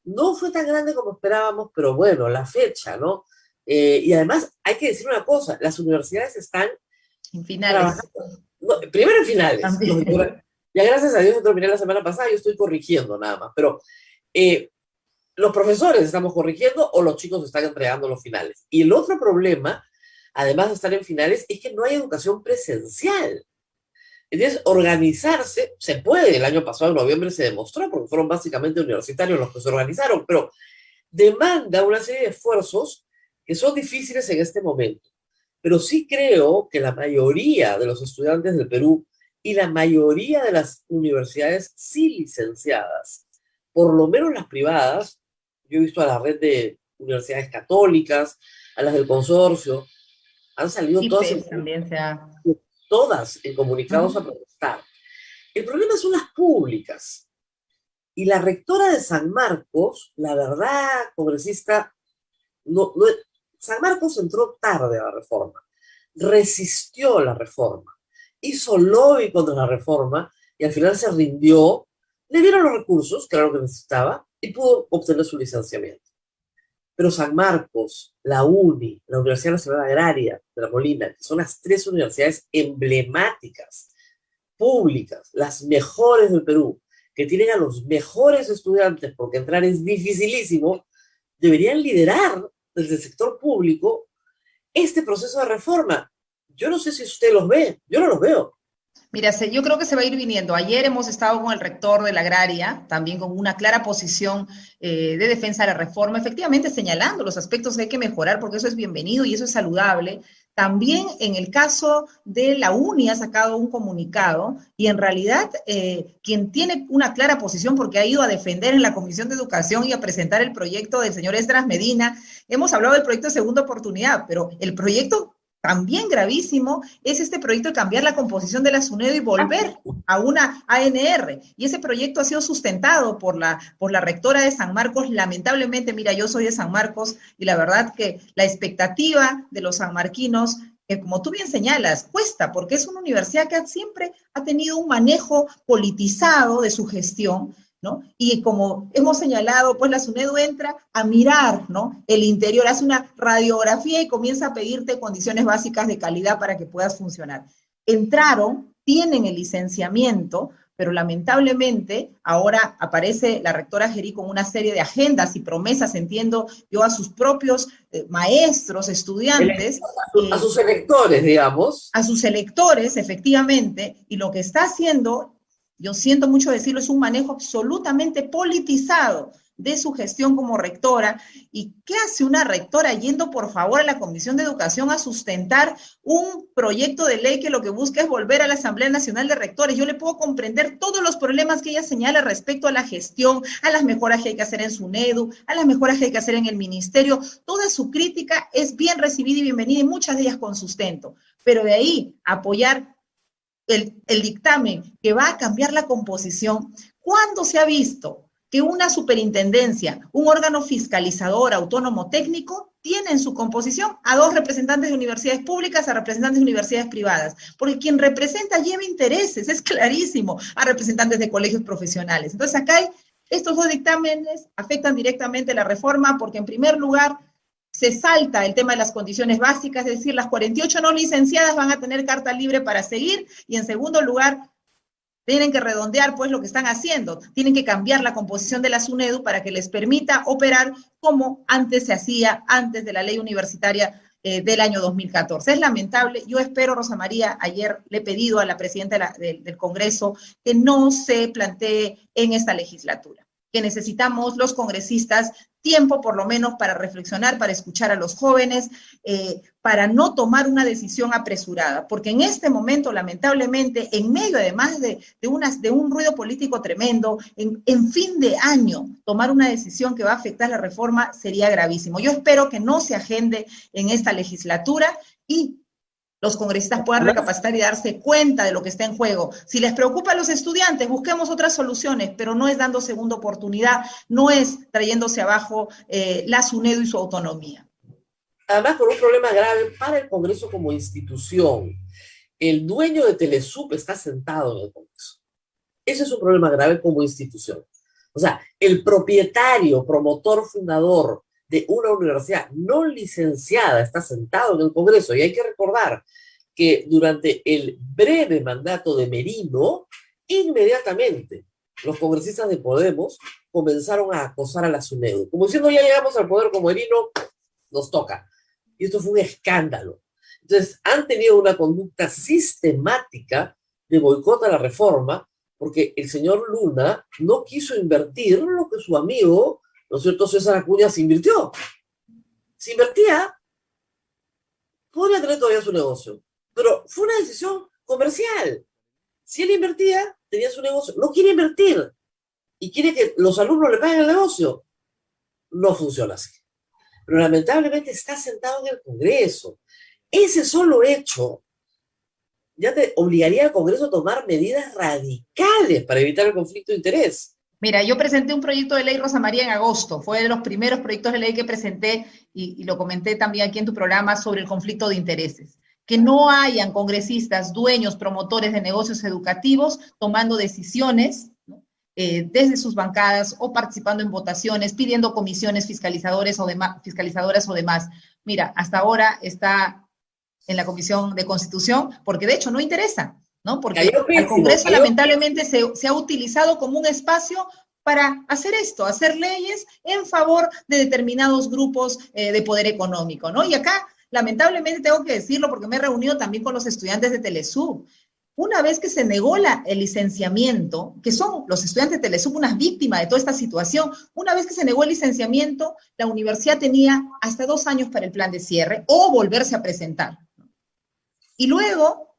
No fue tan grande como esperábamos, pero bueno, la fecha, ¿no? Y además hay que decir una cosa, las universidades están en finales. Primero en finales. Ya gracias a Dios yo terminé la semana pasada, yo estoy corrigiendo nada más, pero los profesores estamos corrigiendo o los chicos están entregando los finales. Y el otro problema, además de estar en finales, es que no hay educación presencial. Entonces, organizarse se puede. El año pasado, en noviembre, se demostró, porque fueron básicamente universitarios los que se organizaron, pero demanda una serie de esfuerzos que son difíciles en este momento. Pero sí creo que la mayoría de los estudiantes del Perú y la mayoría de las universidades sí licenciadas, por lo menos las privadas, yo he visto a la red de universidades católicas, a las del consorcio, han salido todas en comunicados a protestar. El problema son las públicas. Y la rectora de San Marcos, la verdad, congresista, San Marcos entró tarde a la reforma, resistió la reforma, hizo lobby contra la reforma y al final se rindió, le dieron los recursos, que era lo que necesitaba, y pudo obtener su licenciamiento. Pero San Marcos, la UNI, la Universidad Nacional Agraria de La Molina, que son las tres universidades emblemáticas, públicas, las mejores del Perú, que tienen a los mejores estudiantes, porque entrar es dificilísimo, deberían liderar desde el sector público este proceso de reforma. Yo no sé si usted los ve, yo no los veo. Mira, yo creo que se va a ir viniendo. Ayer hemos estado con el rector de la Agraria, también con una clara posición de defensa de la reforma, efectivamente señalando los aspectos que hay que mejorar, porque eso es bienvenido y eso es saludable. También en el caso de la UNI ha sacado un comunicado y en realidad quien tiene una clara posición porque ha ido a defender en la Comisión de Educación y a presentar el proyecto del señor Esdras Medina, hemos hablado del proyecto de segunda oportunidad, pero el proyecto también gravísimo es este proyecto de cambiar la composición de la SUNEDU y volver a una ANR. Y ese proyecto ha sido sustentado por la rectora de San Marcos. Lamentablemente, mira, yo soy de San Marcos y la verdad que la expectativa de los sanmarquinos, que como tú bien señalas, cuesta, porque es una universidad que siempre ha tenido un manejo politizado de su gestión, ¿no? Y como hemos señalado, pues la SUNEDU entra a mirar, ¿no?, el interior, hace una radiografía y comienza a pedirte condiciones básicas de calidad para que puedas funcionar. Entraron, tienen el licenciamiento, pero lamentablemente ahora aparece la rectora Gerí con una serie de agendas y promesas, entiendo yo, a sus propios maestros, estudiantes. A sus electores, digamos. A sus electores, efectivamente, y lo que está haciendo, yo siento mucho decirlo, es un manejo absolutamente politizado de su gestión como rectora. ¿Y qué hace una rectora yendo, por favor, a la Comisión de Educación a sustentar un proyecto de ley que lo que busca es volver a la Asamblea Nacional de Rectores? Yo le puedo comprender todos los problemas que ella señala respecto a la gestión, a las mejoras que hay que hacer en SUNEDU, a las mejoras que hay que hacer en el ministerio. Toda su crítica es bien recibida y bienvenida, y muchas de ellas con sustento. Pero de ahí apoyar el dictamen que va a cambiar la composición, ¿cuándo se ha visto que una superintendencia, un órgano fiscalizador autónomo técnico, tiene en su composición a 2 representantes de universidades públicas, a representantes de universidades privadas? Porque quien representa lleva intereses, es clarísimo, a representantes de colegios profesionales. Entonces acá estos 2 dictámenes afectan directamente la reforma, porque en primer lugar se salta el tema de las condiciones básicas, es decir, las 48 no licenciadas van a tener carta libre para seguir, y en segundo lugar, tienen que redondear pues lo que están haciendo, tienen que cambiar la composición de la SUNEDU para que les permita operar como antes se hacía, antes de la ley universitaria del año 2014. Es lamentable. Yo espero, Rosa María, ayer le he pedido a la presidenta del Congreso que no se plantee en esta legislatura, que necesitamos los congresistas tiempo por lo menos para reflexionar, para escuchar a los jóvenes, para no tomar una decisión apresurada, porque en este momento, lamentablemente, en medio además de un ruido político tremendo, en fin de año, tomar una decisión que va a afectar la reforma sería gravísimo. Yo espero que no se agende en esta legislatura y los congresistas puedan recapacitar y darse cuenta de lo que está en juego. Si les preocupa a los estudiantes, busquemos otras soluciones, pero no es dando segunda oportunidad, no es trayéndose abajo la SUNEDU y su autonomía. Además, por un problema grave para el Congreso como institución. El dueño de Telesup está sentado en el Congreso. Ese es un problema grave como institución. O sea, el propietario, promotor, fundador de una universidad no licenciada está sentado en el Congreso. Y hay que recordar que durante el breve mandato de Merino, inmediatamente los congresistas de Podemos comenzaron a acosar a la SUNEDU, como diciendo, ya llegamos al poder con Merino, nos toca. Y esto fue un escándalo. Entonces, han tenido una conducta sistemática de boicot a la reforma, porque el señor Luna no quiso invertir lo que su amigo, ¿no es cierto?, César Acuña se invirtió. Si invertía, podría tener todavía su negocio, pero fue una decisión comercial. Si él invertía, tenía su negocio. No quiere invertir y quiere que los alumnos le paguen el negocio. No funciona así. Pero lamentablemente está sentado en el Congreso. Ese solo hecho ya te obligaría al Congreso a tomar medidas radicales para evitar el conflicto de interés. Mira, yo presenté un proyecto de ley, Rosa María, en agosto. Fue de los primeros proyectos de ley que presenté y lo comenté también aquí en tu programa sobre el conflicto de intereses. Que no hayan congresistas, dueños, promotores de negocios educativos tomando decisiones, ¿no?, desde sus bancadas o participando en votaciones, pidiendo comisiones fiscalizadoras o demás. Mira, hasta ahora está en la Comisión de Constitución, porque de hecho no interesa, ¿no? Porque el Congreso lamentablemente se ha utilizado como un espacio para hacer esto, hacer leyes en favor de determinados grupos de poder económico, ¿no? Y acá, lamentablemente tengo que decirlo porque me he reunido también con los estudiantes de Telesub. Una vez que se negó el licenciamiento, que son los estudiantes de Telesub unas víctimas de toda esta situación, una vez que se negó el licenciamiento, la universidad tenía hasta 2 años para el plan de cierre o volverse a presentar. Y luego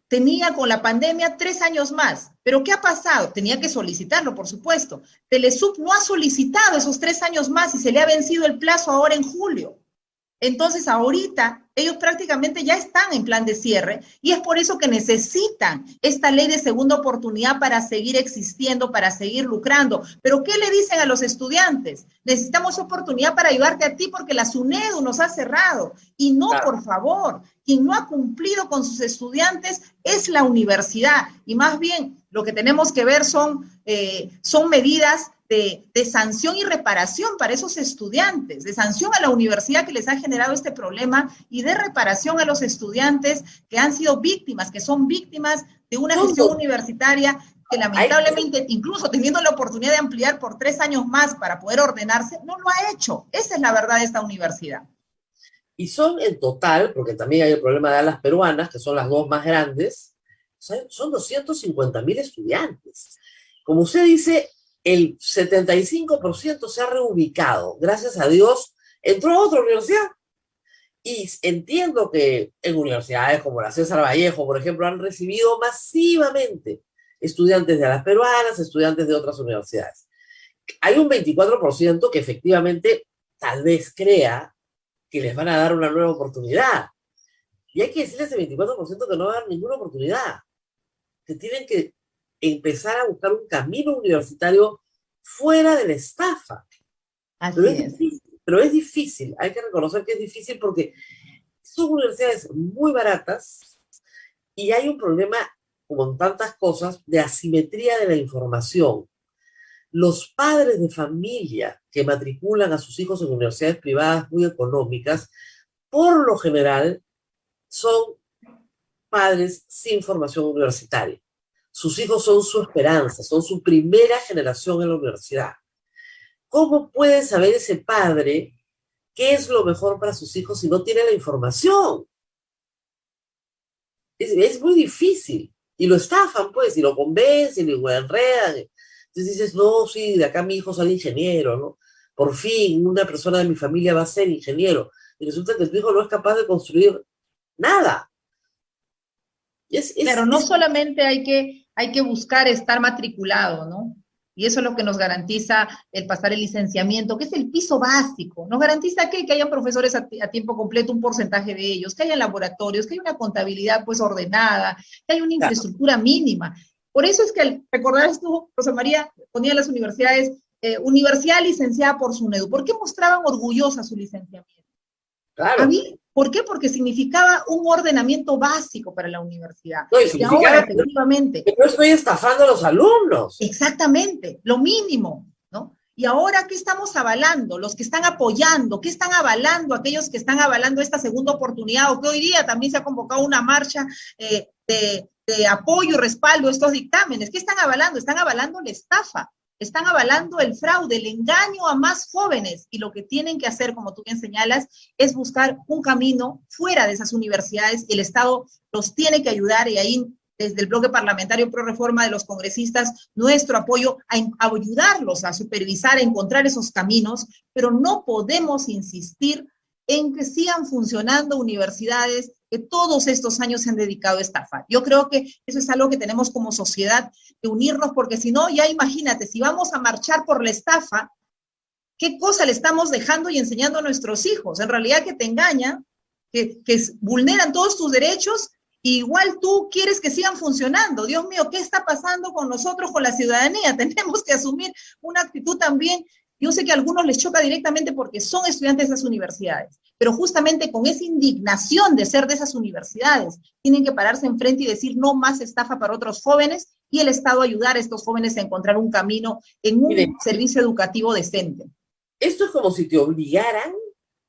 tenía con la pandemia 3 años más. ¿Pero qué ha pasado? Tenía que solicitarlo, por supuesto. Telesub no ha solicitado esos 3 años más y se le ha vencido el plazo ahora en julio. Entonces, ahorita, ellos prácticamente ya están en plan de cierre y es por eso que necesitan esta ley de segunda oportunidad para seguir existiendo, para seguir lucrando. ¿Pero qué le dicen a los estudiantes? Necesitamos oportunidad para ayudarte a ti porque la SUNEDU nos ha cerrado. Y no, por favor, quien no ha cumplido con sus estudiantes es la universidad. Y más bien, lo que tenemos que ver son medidas de sanción y reparación para esos estudiantes, de sanción a la universidad que les ha generado este problema y de reparación a los estudiantes que han sido víctimas, que son víctimas de una gestión universitaria que lamentablemente, incluso teniendo la oportunidad de ampliar por 3 años más para poder ordenarse, no lo ha hecho. Esa es la verdad de esta universidad. Y son en total, porque también hay el problema de las peruanas, que son las dos más grandes, son 250.000 estudiantes. Como usted dice, el 75% se ha reubicado. Gracias a Dios, entró a otra universidad. Y entiendo que en universidades como la César Vallejo, por ejemplo, han recibido masivamente estudiantes de las peruanas, estudiantes de otras universidades. Hay un 24% que efectivamente tal vez crea que les van a dar una nueva oportunidad. Y hay que decirle a ese 24% que no va a dar ninguna oportunidad, que tienen que empezar a buscar un camino universitario fuera de la estafa. Así es. Pero es difícil, hay que reconocer que es difícil porque son universidades muy baratas y hay un problema, como en tantas cosas, de asimetría de la información. Los padres de familia que matriculan a sus hijos en universidades privadas muy económicas, por lo general, son padres sin formación universitaria. Sus hijos son su esperanza, son su primera generación en la universidad. ¿Cómo puede saber ese padre qué es lo mejor para sus hijos si no tiene la información? Es muy difícil. Y lo estafan, pues, y lo convencen, y lo enredan. Entonces dices, no, sí, de acá mi hijo sale ingeniero, ¿no? Por fin, una persona de mi familia va a ser ingeniero. Y resulta que tu hijo no es capaz de construir nada. Claro, no solamente hay que buscar estar matriculado, ¿no? Y eso es lo que nos garantiza el pasar el licenciamiento, que es el piso básico. Nos garantiza que hayan profesores a tiempo completo, un porcentaje de ellos, que haya laboratorios, que haya una contabilidad pues ordenada, que haya una infraestructura mínima. Por eso es que, recordarás tú, Rosa María, ponía las universidades, universidad licenciada por SUNEDU. ¿Por qué mostraban orgullosa su licenciamiento? Claro. A mí, ¿por qué? Porque significaba un ordenamiento básico para la universidad. No, y ahora, efectivamente. Que no estoy estafando a los alumnos. Exactamente, lo mínimo, ¿no? Y ahora, ¿qué estamos avalando? Los que están apoyando, ¿qué están avalando? Aquellos que están avalando esta segunda oportunidad, o que hoy día también se ha convocado una marcha de apoyo y respaldo a estos dictámenes. ¿Qué están avalando? Están avalando la estafa. Están avalando el fraude, el engaño a más jóvenes, y lo que tienen que hacer, como tú bien señalas, es buscar un camino fuera de esas universidades. El Estado los tiene que ayudar, y ahí desde el bloque parlamentario pro reforma de los congresistas, nuestro apoyo a ayudarlos a supervisar, a encontrar esos caminos, pero no podemos insistir en que sigan funcionando universidades que todos estos años se han dedicado a estafar. Yo creo que eso es algo que tenemos como sociedad que unirnos, porque si no, ya imagínate, si vamos a marchar por la estafa, ¿qué cosa le estamos dejando y enseñando a nuestros hijos? En realidad que te engañan, que vulneran todos tus derechos, y igual tú quieres que sigan funcionando. Dios mío, ¿qué está pasando con nosotros, con la ciudadanía? Tenemos que asumir una actitud también. Yo sé que a algunos les choca directamente porque son estudiantes de esas universidades, pero justamente con esa indignación de ser de esas universidades, tienen que pararse enfrente y decir no más estafa para otros jóvenes, y el Estado ayudar a estos jóvenes a encontrar un camino en un servicio educativo decente. Esto es como si te obligaran,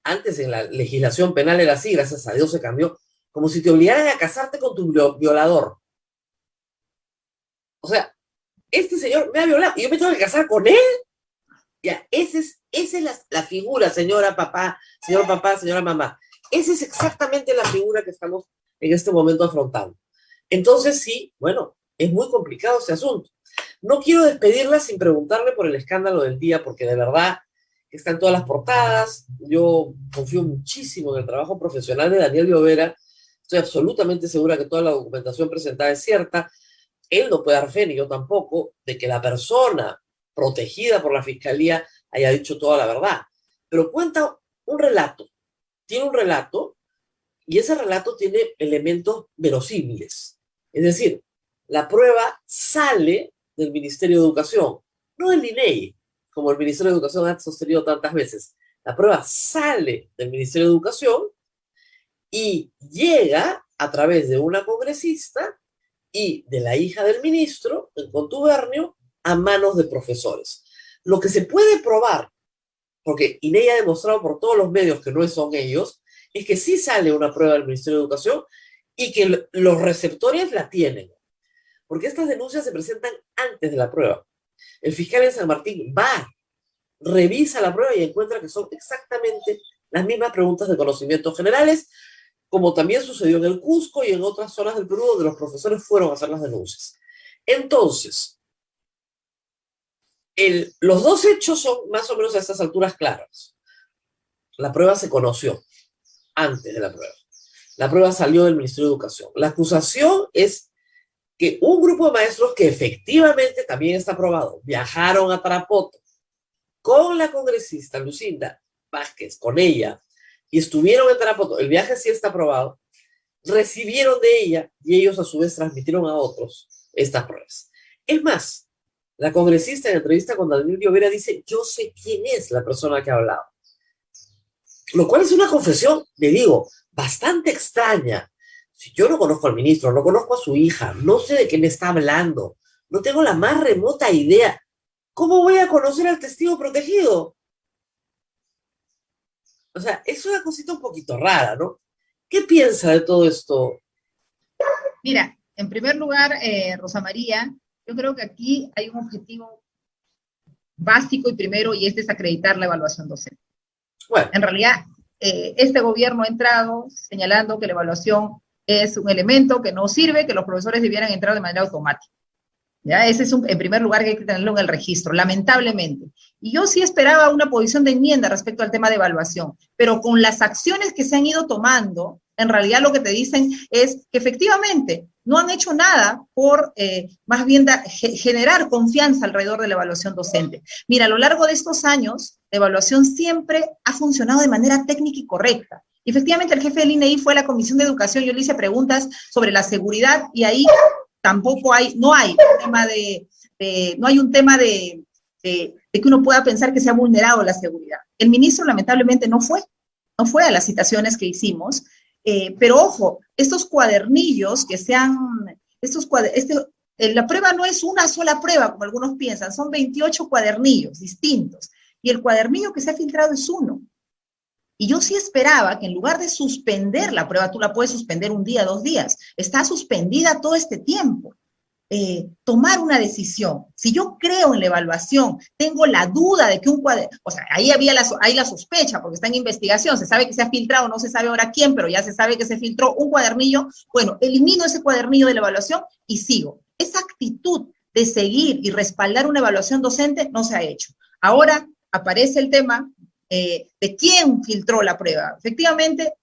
antes en la legislación penal era así, gracias a Dios se cambió, como si te obligaran a casarte con tu violador. O sea, este señor me ha violado y yo me tengo que casar con él. Ya, esa es la figura, señor papá, señora mamá. Esa es exactamente la figura que estamos en este momento afrontando. Entonces, sí, bueno, es muy complicado este asunto. No quiero despedirla sin preguntarle por el escándalo del día, porque de verdad está en todas las portadas. Yo confío muchísimo en el trabajo profesional de Daniel Llovera. Estoy absolutamente segura que toda la documentación presentada es cierta. Él no puede dar fe, ni yo tampoco, de que la persona protegida por la fiscalía haya dicho toda la verdad. Pero cuenta un relato, tiene un relato, y ese relato tiene elementos verosímiles. Es decir, la prueba sale del Ministerio de Educación, no del INEI, como el Ministerio de Educación ha sostenido tantas veces. La prueba sale del Ministerio de Educación y llega a través de una congresista y de la hija del ministro, en contubernio, a manos de profesores. Lo que se puede probar, porque INEI ha demostrado por todos los medios que no son ellos, es que sí sale una prueba del Ministerio de Educación y que los receptores la tienen. porque estas denuncias se presentan antes de la prueba. El fiscal en San Martín va, revisa la prueba y encuentra que son exactamente las mismas preguntas de conocimientos generales, como también sucedió en el Cusco y en otras zonas del Perú donde los profesores fueron a hacer las denuncias. Entonces, los dos hechos son más o menos a estas alturas claros. La prueba se conoció antes de la prueba. La prueba salió del Ministerio de Educación. La acusación es que un grupo de maestros que efectivamente también está aprobado, viajaron a Tarapoto con la congresista Lucinda Vázquez, con ella, y estuvieron en Tarapoto, el viaje sí está aprobado, recibieron de ella y ellos a su vez transmitieron a otros estas pruebas. Es más, la congresista en entrevista con Daniel Llovera dice, yo sé quién es la persona que ha hablado. Lo cual es una confesión, le digo, bastante extraña. Si yo no conozco al ministro, no conozco a su hija, no sé de qué me está hablando, no tengo la más remota idea, ¿cómo voy a conocer al testigo protegido? O sea, es una cosita un poquito rara, ¿no? ¿Qué piensa de todo esto? Mira, en primer lugar, Rosa María, yo creo que aquí hay un objetivo básico y primero, y es desacreditar la evaluación docente. Bueno. En realidad, este gobierno ha entrado señalando que la evaluación es un elemento que no sirve, que los profesores debieran entrar de manera automática. ¿Ya? Ese es en primer lugar que hay que tenerlo en el registro, lamentablemente. Y yo sí esperaba una posición de enmienda respecto al tema de evaluación, pero con las acciones que se han ido tomando, en realidad lo que te dicen es que efectivamente no han hecho nada por más bien generar confianza alrededor de la evaluación docente. Mira, a lo largo de estos años, la evaluación siempre ha funcionado de manera técnica y correcta. Y efectivamente, el jefe del INEI fue a la Comisión de Educación, yo le hice preguntas sobre la seguridad y ahí tampoco no hay un tema de que uno pueda pensar que se ha vulnerado la seguridad. El ministro lamentablemente no fue a las citaciones que hicimos, pero ojo, estos cuadernillos que la prueba no es una sola prueba, como algunos piensan, son 28 cuadernillos distintos, y el cuadernillo que se ha filtrado es uno. Y yo sí esperaba que en lugar de suspender la prueba, tú la puedes suspender un día, 2 días, está suspendida todo este tiempo. Tomar una decisión. Si yo creo en la evaluación, tengo la duda de que un cuaderno, o sea, ahí hay la sospecha, porque está en investigación, se sabe que se ha filtrado, no se sabe ahora quién, pero ya se sabe que se filtró un cuadernillo, bueno, elimino ese cuadernillo de la evaluación y sigo. Esa actitud de seguir y respaldar una evaluación docente no se ha hecho. Ahora aparece el tema de quién filtró la prueba. Efectivamente,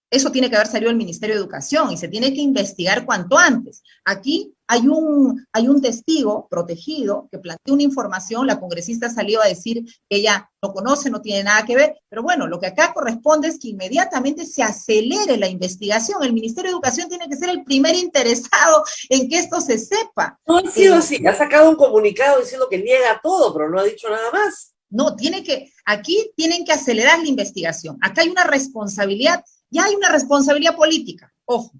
eso tiene que haber salido del Ministerio de Educación y se tiene que investigar cuanto antes. Aquí hay un testigo protegido que planteó una información, la congresista salió a decir que ella no conoce, no tiene nada que ver, pero bueno, lo que acá corresponde es que inmediatamente se acelere la investigación. El Ministerio de Educación tiene que ser el primer interesado en que esto se sepa. No ha sido así, ha sacado un comunicado diciendo que niega todo, pero no ha dicho nada más. No, aquí tienen que acelerar la investigación. Acá hay una responsabilidad. Ya hay una responsabilidad política, ojo,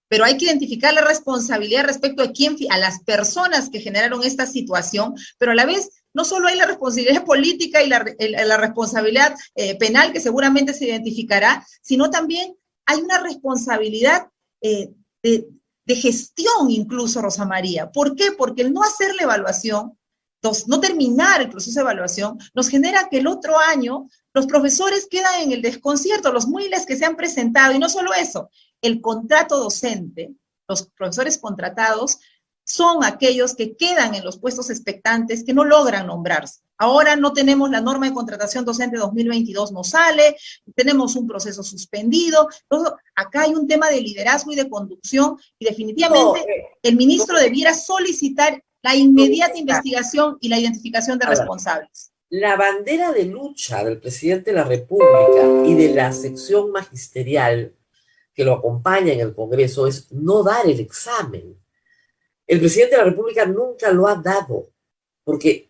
pero hay que identificar la responsabilidad respecto a las personas que generaron esta situación, pero a la vez no solo hay la responsabilidad política y la responsabilidad penal que seguramente se identificará, sino también hay una responsabilidad de gestión incluso, Rosa María. ¿Por qué? Porque el no hacer la evaluación, no terminar el proceso de evaluación, nos genera que el otro año los profesores quedan en el desconcierto, los MUILES que se han presentado, y no solo eso, el contrato docente, los profesores contratados son aquellos que quedan en los puestos expectantes que no logran nombrarse. Ahora no tenemos la norma de contratación docente 2022, no sale, tenemos un proceso suspendido. Entonces, acá hay un tema de liderazgo y de conducción, y definitivamente el ministro debiera solicitar la inmediata investigación y la identificación de responsables. La bandera de lucha del presidente de la República y de la sección magisterial que lo acompaña en el Congreso es no dar el examen. El presidente de la República nunca lo ha dado, porque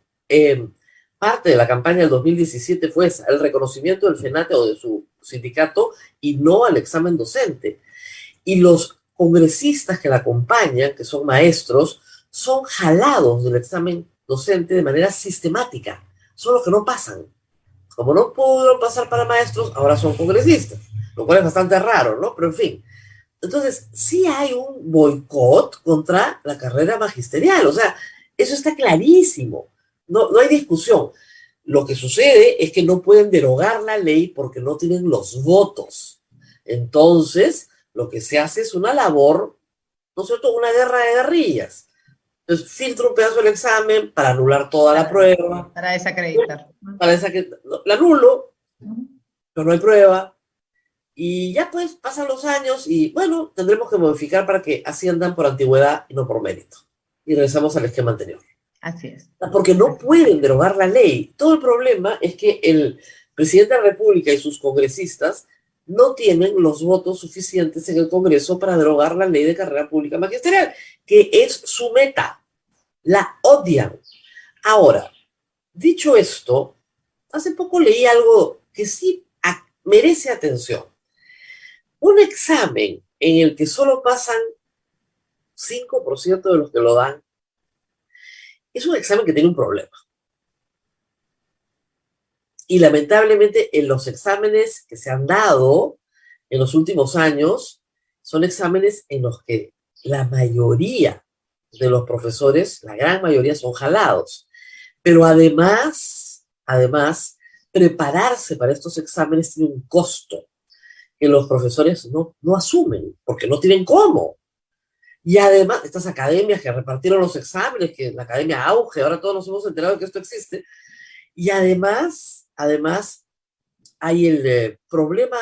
parte de la campaña del 2017 fue el reconocimiento del FENATE o de su sindicato y no al examen docente. Y los congresistas que la acompañan, que son maestros, son jalados del examen docente de manera sistemática. Son los que no pasan. Como no pudieron pasar para maestros, ahora son congresistas, lo cual es bastante raro, ¿no? Pero en fin, Entonces, sí hay un boicot contra la carrera magisterial, o sea, eso está clarísimo, no hay discusión. Lo que sucede es que no pueden derogar la ley porque no tienen los votos. Entonces, lo que se hace es una labor, ¿no es cierto?, una guerra de guerrillas. Entonces, filtro un pedazo del examen para anular toda la prueba. Para desacreditar. La anulo, pero no hay prueba. Y ya pues pasan los años y bueno, tendremos que modificar para que asciendan por antigüedad y no por mérito. Y regresamos al esquema anterior. Así es. Porque no pueden derogar la ley. Todo el problema es que el presidente de la República y sus congresistas no tienen los votos suficientes en el Congreso para derogar la ley de carrera pública magisterial, que es su meta. La odian. Ahora, dicho esto, hace poco leí algo que sí merece atención. Un examen en el que solo pasan 5% de los que lo dan es un examen que tiene un problema. Y lamentablemente en los exámenes que se han dado en los últimos años, son exámenes en los que la mayoría de los profesores, la gran mayoría, son jalados. Pero además, prepararse para estos exámenes tiene un costo que los profesores no asumen, porque no tienen cómo. Y además, estas academias que repartieron los exámenes, que la academia Auge, ahora todos nos hemos enterado de que esto existe, y además hay el problema,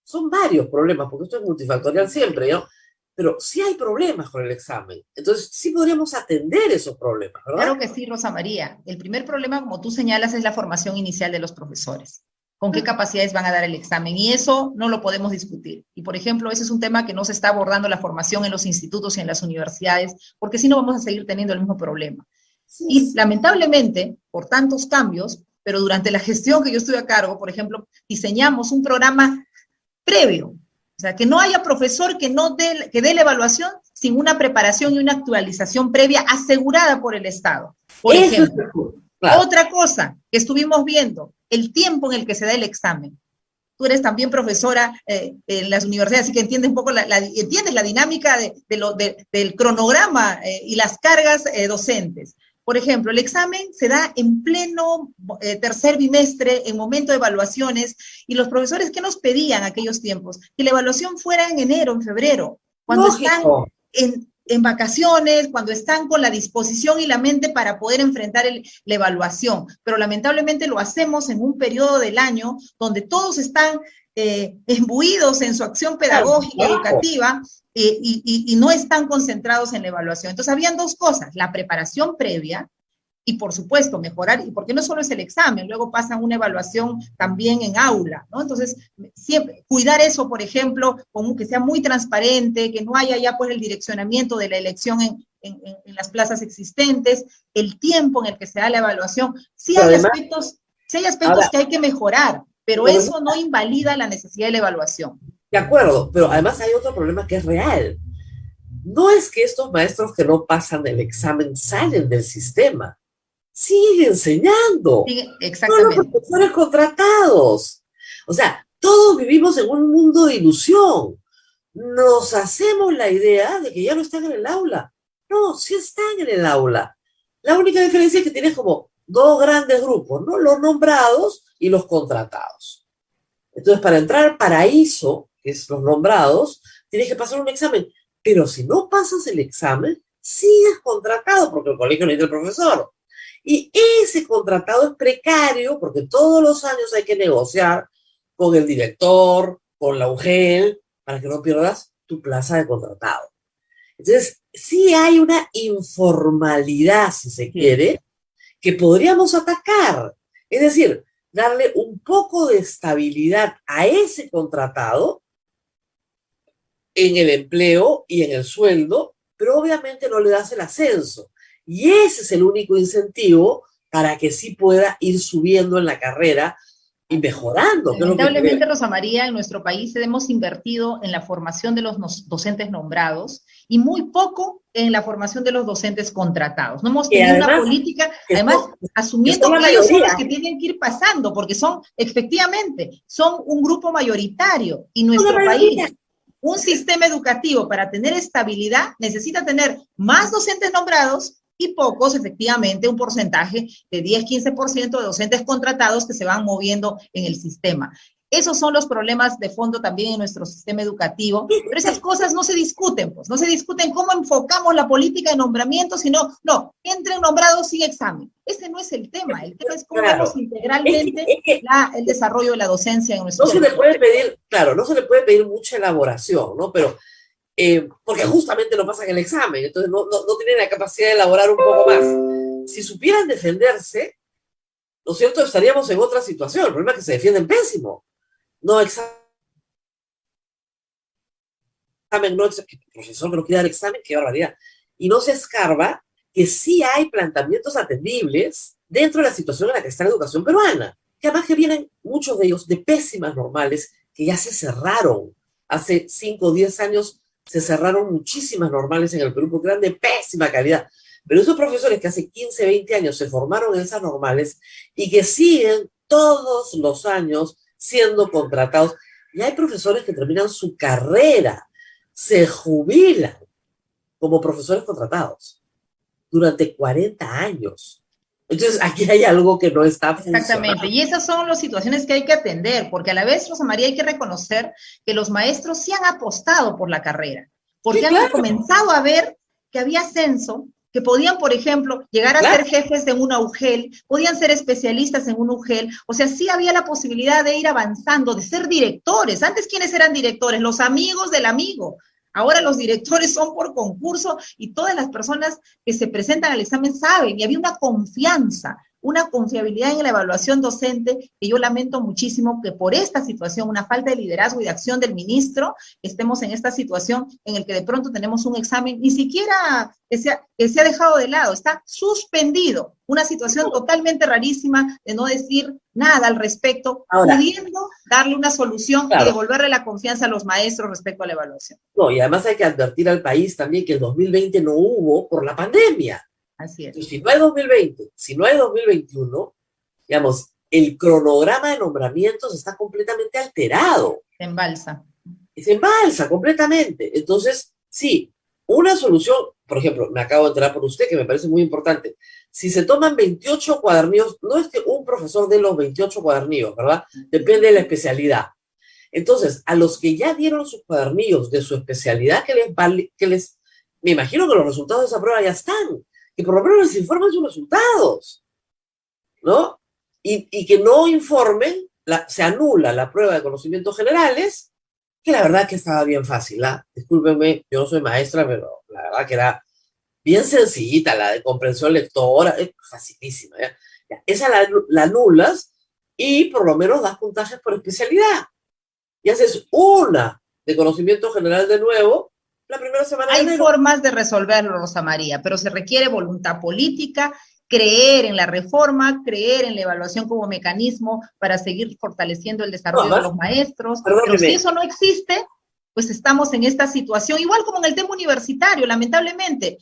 son varios problemas, porque esto es multifactorial siempre, ¿no? Pero sí hay problemas con el examen. Entonces, sí podríamos atender esos problemas, ¿verdad? Claro que sí, Rosa María. El primer problema, como tú señalas, es la formación inicial de los profesores. ¿Con qué capacidades van a dar el examen? Y eso no lo podemos discutir. Y, por ejemplo, ese es un tema que no se está abordando la formación en los institutos y en las universidades, porque si no vamos a seguir teniendo el mismo problema. Sí. Y, lamentablemente, por tantos cambios, pero durante la gestión que yo estuve a cargo, por ejemplo, diseñamos un programa previo. O sea, que no haya profesor que dé la evaluación sin una preparación y una actualización previa asegurada por el Estado. Por ejemplo, claro. Otra cosa que estuvimos viendo, el tiempo en el que se da el examen. Tú eres también profesora en las universidades, así que entiendes un poco entiendes la dinámica del cronograma y las cargas docentes. Por ejemplo, el examen se da en pleno tercer bimestre, en momento de evaluaciones, y los profesores, ¿qué nos pedían aquellos tiempos? Que la evaluación fuera en enero, en febrero, cuando están en vacaciones, cuando están con la disposición y la mente para poder enfrentar la evaluación. Pero lamentablemente lo hacemos en un periodo del año donde todos están imbuidos en su acción pedagógica, educativa, y no están concentrados en la evaluación. Entonces, habían dos cosas, la preparación previa y, por supuesto, mejorar, y porque no solo es el examen, luego pasan una evaluación también en aula, ¿no? Entonces, siempre cuidar eso, por ejemplo, como que sea muy transparente, que no haya ya pues el direccionamiento de la elección en las plazas existentes, el tiempo en el que se da la evaluación. Sí hay aspectos que hay que mejorar, pero eso no invalida la necesidad de la evaluación. De acuerdo, pero además hay otro problema que es real. No es que estos maestros que no pasan el examen salen del sistema. Siguen enseñando. Sí, exactamente. Son los profesores contratados. O sea, todos vivimos en un mundo de ilusión. Nos hacemos la idea de que ya no están en el aula. No, sí están en el aula. La única diferencia es que tienes como dos grandes grupos, ¿no? Los nombrados y los contratados. Entonces, para entrar al paraíso, que es los nombrados, tienes que pasar un examen. Pero si no pasas el examen, sigues contratado porque el colegio necesita el profesor. Y ese contratado es precario porque todos los años hay que negociar con el director, con la UGEL, para que no pierdas tu plaza de contratado. Entonces, sí hay una informalidad, si se quiere, que podríamos atacar. Es decir, darle un poco de estabilidad a ese contratado en el empleo y en el sueldo, pero obviamente no le das el ascenso. Y ese es el único incentivo para que sí pueda ir subiendo en la carrera y mejorando. Lamentablemente, Rosa María, en nuestro país hemos invertido en la formación de los docentes nombrados y muy poco en la formación de los docentes contratados. No hemos tenido una política, además, asumiendo que ellos son los que tienen que ir pasando, porque son, efectivamente, son un grupo mayoritario y nuestro país un sistema educativo para tener estabilidad necesita tener más docentes nombrados y pocos, efectivamente, un porcentaje de 10-15% de docentes contratados que se van moviendo en el sistema. Esos son los problemas de fondo también en nuestro sistema educativo, pero esas cosas no se discuten, pues, no se discuten cómo enfocamos la política de nombramiento, sino, no, entren nombrados sin examen. Ese no es el tema es cómo vemos integralmente el desarrollo de la docencia en nuestro país. No se le puede pedir, claro, no se le puede pedir mucha elaboración, ¿no? Pero, porque justamente no pasan el examen, entonces no tienen la capacidad de elaborar un poco más. Si supieran defenderse, ¿no es cierto?, estaríamos en otra situación. El problema es que se defienden pésimo. No examen, no examen, el profesor que no quiere dar examen, qué barbaridad. Y no se escarba que sí hay planteamientos atendibles dentro de la situación en la que está la educación peruana, que además que vienen muchos de ellos de pésimas normales que ya se cerraron. Hace 5 o 10 años se cerraron muchísimas normales en el Perú porque eran de pésima calidad. Pero esos profesores que hace 15, 20 años se formaron en esas normales y que siguen todos los años siendo contratados. Y hay profesores que terminan su carrera, se jubilan como profesores contratados durante 40 años. Entonces, aquí hay algo que no está funcionando. Exactamente, y esas son las situaciones que hay que atender, porque a la vez, Rosa María, hay que reconocer que los maestros sí han apostado por la carrera, porque sí, claro, han comenzado a ver que había ascenso, que podían, por ejemplo, llegar a ser jefes de una UGEL, podían ser especialistas en una UGEL, o sea, sí había la posibilidad de ir avanzando, de ser directores. Antes, ¿quiénes eran directores? Los amigos del amigo. Ahora los directores son por concurso y todas las personas que se presentan al examen saben, y había una confianza, una confiabilidad en la evaluación docente, que yo lamento muchísimo que por esta situación, una falta de liderazgo y de acción del ministro, estemos en esta situación en el que de pronto tenemos un examen, ni siquiera que se ha dejado de lado, está suspendido, una situación totalmente rarísima de no decir nada al respecto, pudiendo darle una solución y devolverle la confianza a los maestros respecto a la evaluación. No, y además hay que advertir al país también que el 2020 no hubo por la pandemia. Así es. Si no hay 2020, si no hay 2021, digamos, el cronograma de nombramientos está completamente alterado. Se embalsa. Se embalsa completamente. Entonces, sí, una solución, por ejemplo, me acabo de enterar por usted, que me parece muy importante. Si se toman 28 cuadernillos, no es que un profesor dé los 28 cuadernillos, ¿verdad? Depende de la especialidad. Entonces, a los que ya dieron sus cuadernillos de su especialidad, me imagino que los resultados de esa prueba ya están. Que por lo menos les informen sus resultados, ¿no? Y que no informen, se anula la prueba de conocimientos generales, que la verdad que estaba bien fácil, ¿ah? Discúlpenme, yo no soy maestra, pero la verdad que era bien sencillita, la de comprensión lectora, es facilísima, ¿ya? Esa la anulas y por lo menos das puntajes por especialidad. Y haces una de conocimiento general de nuevo, la primera semana de enero. Hay formas de resolverlo, Rosa María, pero se requiere voluntad política, creer en la reforma, creer en la evaluación como mecanismo para seguir fortaleciendo el desarrollo de los maestros. Pero si eso no existe, pues estamos en esta situación, igual como en el tema universitario, lamentablemente.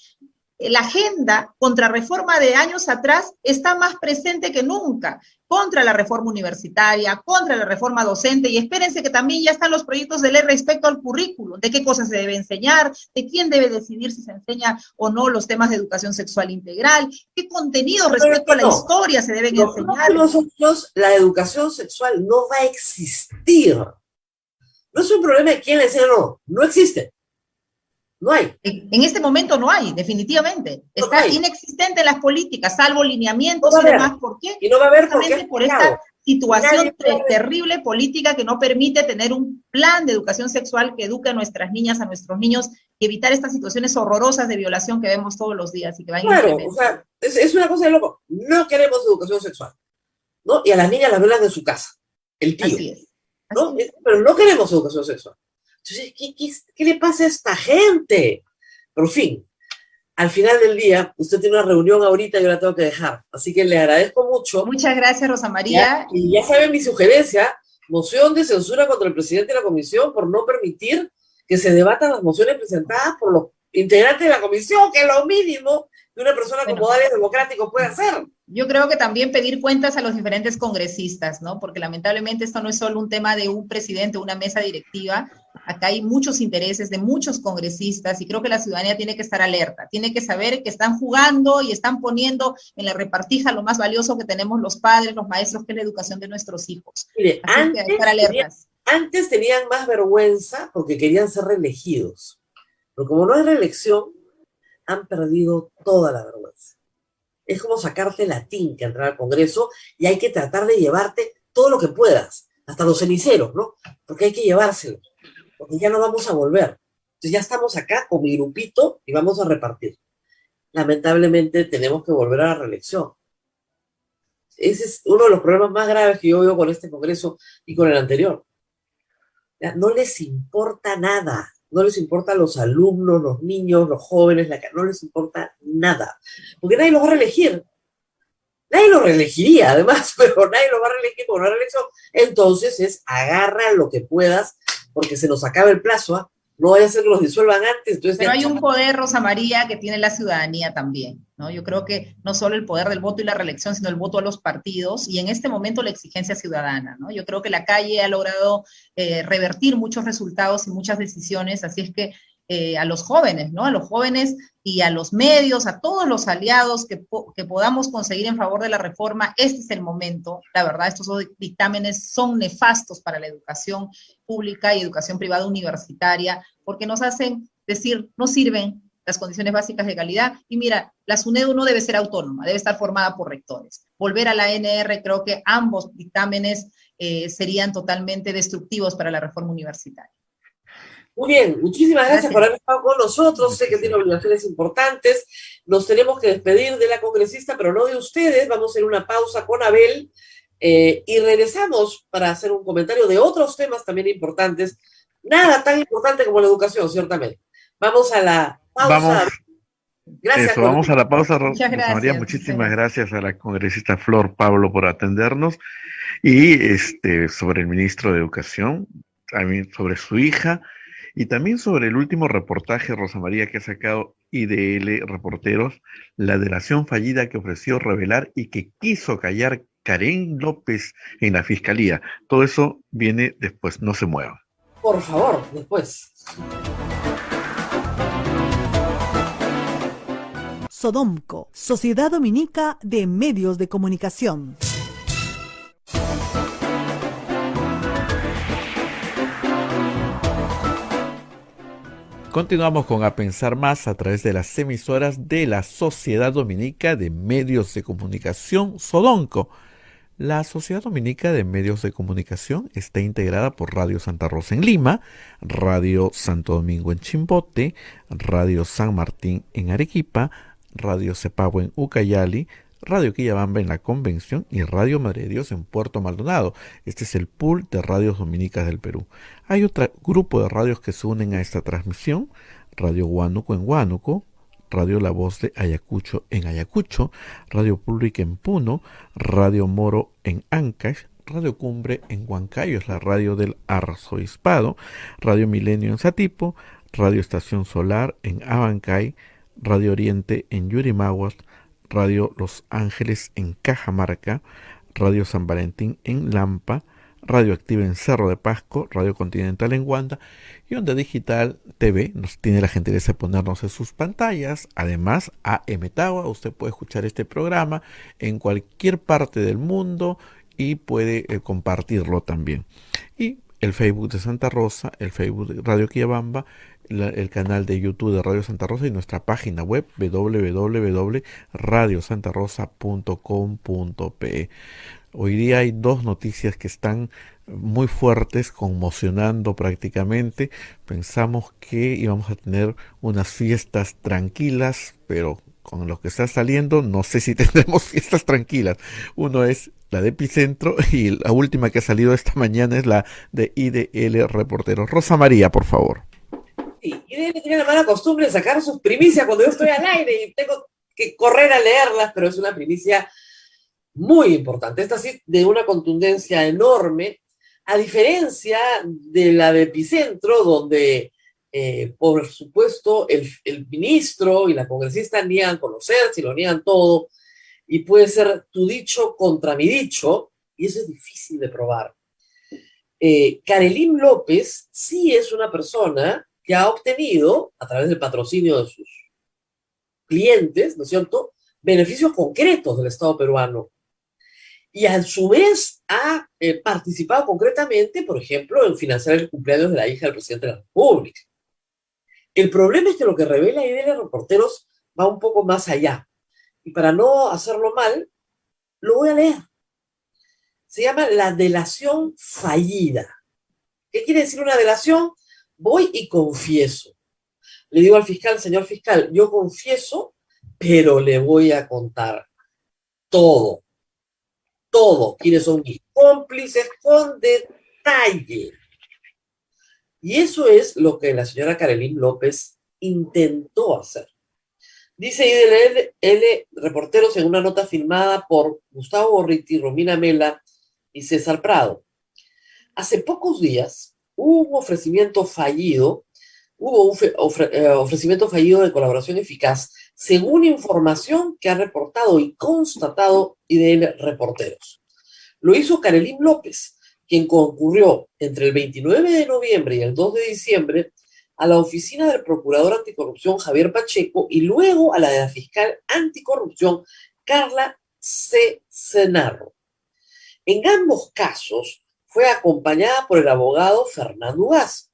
La agenda contra reforma de años atrás está más presente que nunca, contra la reforma universitaria, contra la reforma docente, y espérense que también ya están los proyectos de ley respecto al currículo, de qué cosas se debe enseñar, de quién debe decidir si se enseña o no los temas de educación sexual integral, qué contenidos respecto a la historia se deben enseñar. Nosotros, la educación sexual no va a existir. No es un problema de quién le enseña, no existe. No hay. En este momento no hay, definitivamente. Está inexistente en las políticas, salvo lineamientos y demás. ¿Por qué? Y no va a haber por esta situación terrible política que no permite tener un plan de educación sexual que eduque a nuestras niñas, a nuestros niños, y evitar estas situaciones horrorosas de violación que vemos todos los días y que van o sea, es una cosa de loco. No queremos educación sexual, ¿no? Y a las niñas las violan en su casa, el tío. Así es. ¿No? Pero no queremos educación sexual. Entonces, ¿qué le pasa a esta gente? Pero en fin, al final del día, usted tiene una reunión ahorita y yo la tengo que dejar. Así que le agradezco mucho. Muchas gracias, Rosa María. Y ya saben mi sugerencia, moción de censura contra el presidente de la comisión por no permitir que se debatan las mociones presentadas por los integrantes de la comisión, que es lo mínimo que una persona con modales democráticos puede hacer. Yo creo que también pedir cuentas a los diferentes congresistas, ¿no? Porque lamentablemente esto no es solo un tema de un presidente, una mesa directiva. Acá hay muchos intereses de muchos congresistas y creo que la ciudadanía tiene que estar alerta, tiene que saber que están jugando y están poniendo en la repartija lo más valioso que tenemos los padres, los maestros, que es la educación de nuestros hijos. Mire, Así que estar alertas. antes tenían más vergüenza porque querían ser reelegidos, pero como no hay reelección, han perdido toda la vergüenza. Es como sacarte la tinca, entrar al Congreso, y hay que tratar de llevarte todo lo que puedas, hasta los ceniceros, ¿no? Porque hay que llevárselos, porque ya no vamos a volver. Entonces ya estamos acá con mi grupito y vamos a repartir. Lamentablemente tenemos que volver a la reelección. Ese es uno de los problemas más graves que yo veo con este Congreso y con el anterior. Ya, no les importa nada. No les importa a los alumnos, los niños, los jóvenes, no les importa nada. Porque nadie los va a reelegir. Nadie los reelegiría, además, pero nadie los va a reelegir por una reelección. Entonces agarra lo que puedas, porque se nos acaba el plazo, ¿ah? No vaya a ser que los disuelvan antes. Entonces pero hay un poder, Rosa María, que tiene la ciudadanía también, ¿no? Yo creo que no solo el poder del voto y la reelección, sino el voto a los partidos, y en este momento la exigencia ciudadana, ¿no? Yo creo que la calle ha logrado revertir muchos resultados y muchas decisiones, así es que a los jóvenes, ¿no? A los jóvenes y a los medios, a todos los aliados que podamos conseguir en favor de la reforma, este es el momento. La verdad, estos dictámenes son nefastos para la educación pública y educación privada universitaria, porque nos hacen decir, no sirven las condiciones básicas de calidad, y mira, la SUNEDU no debe ser autónoma, debe estar formada por rectores. Volver a la ANR, creo que ambos dictámenes serían totalmente destructivos para la reforma universitaria. Muy bien, muchísimas gracias por haber estado con nosotros. Sé que tiene obligaciones importantes. Nos tenemos que despedir de la congresista, pero no de ustedes. Vamos a hacer una pausa con Abel y regresamos para hacer un comentario de otros temas también importantes. Nada tan importante como la educación, ciertamente. Vamos a la pausa. Gracias. Eso, vamos a la pausa, Rosa María. Muchísimas gracias a la congresista Flor Pablo por atendernos. Y sobre el ministro de Educación, también sobre su hija. Y también sobre el último reportaje, Rosa María, que ha sacado IDL Reporteros, la delación fallida que ofreció revelar y que quiso callar Karen López en la Fiscalía. Todo eso viene después, no se mueva. Por favor, después. Sodomco, Sociedad Dominica de Medios de Comunicación. Continuamos con A Pensar Más a través de las emisoras de la Sociedad Dominica de Medios de Comunicación, Sodomco. La Sociedad Dominica de Medios de Comunicación está integrada por Radio Santa Rosa en Lima, Radio Santo Domingo en Chimbote, Radio San Martín en Arequipa, Radio Cepagua en Ucayali, Radio Quillabamba en La Convención y Radio Madre de Dios en Puerto Maldonado. Este es el pool de radios dominicas del Perú. Hay otro grupo de radios que se unen a esta transmisión: Radio Huánuco en Huánuco, Radio La Voz de Ayacucho en Ayacucho, Radio Pública en Puno, Radio Moro en Ancash, Radio Cumbre en Huancayo, es la radio del Arzobispado, Radio Milenio en Satipo, Radio Estación Solar en Abancay, Radio Oriente en Yurimaguas, Radio Los Ángeles en Cajamarca, Radio San Valentín en Lampa, Radio Activa en Cerro de Pasco, Radio Continental en Huanda y Onda Digital TV. Nos tiene la gentileza de ponernos en sus pantallas. Además, AM Tawa, usted puede escuchar este programa en cualquier parte del mundo y puede compartirlo también. Y el Facebook de Santa Rosa, el Facebook de Radio Quillabamba, el canal de YouTube de Radio Santa Rosa y nuestra página web www.radiosantarosa.com.pe. Hoy día hay dos noticias que están muy fuertes, conmocionando prácticamente. Pensamos que íbamos a tener unas fiestas tranquilas, pero con lo que está saliendo no sé si tendremos fiestas tranquilas. Uno es la de Epicentro y la última que ha salido esta mañana es la de IDL Reporteros. Rosa María, por favor. Sí, IDL tiene la mala costumbre de sacar sus primicias cuando yo estoy al aire y tengo que correr a leerlas, pero es una primicia muy importante. Esta sí, de una contundencia enorme, a diferencia de la de Epicentro, donde, por supuesto, el ministro y la congresista niegan conocerse y lo niegan todo, y puede ser tu dicho contra mi dicho, y eso es difícil de probar. Carelín López sí es una persona que ha obtenido, a través del patrocinio de sus clientes, ¿no es cierto?, beneficios concretos del Estado peruano. Y a su vez ha participado concretamente, por ejemplo, en financiar el cumpleaños de la hija del presidente de la República. El problema es que lo que revela IDL Reporteros va un poco más allá. Y para no hacerlo mal, lo voy a leer. Se llama la delación fallida. ¿Qué quiere decir una delación? Voy y confieso. Le digo al fiscal, señor fiscal, yo confieso, pero le voy a contar todo. Todo. ¿Quiénes son mis cómplices? Con detalle. Y eso es lo que la señora Carelín López intentó hacer. Dice IDL Reporteros en una nota firmada por Gustavo Gorriti, Romina Mela y César Prado. Hace pocos días hubo un ofrecimiento fallido, ofrecimiento fallido de colaboración eficaz, según información que ha reportado y constatado IDL Reporteros. Lo hizo Carelín López, quien concurrió entre el 29 de noviembre y el 2 de diciembre a la oficina del procurador anticorrupción Javier Pacheco y luego a la de la fiscal anticorrupción Carla C. Cenarro. En ambos casos fue acompañada por el abogado Fernando Ugaz.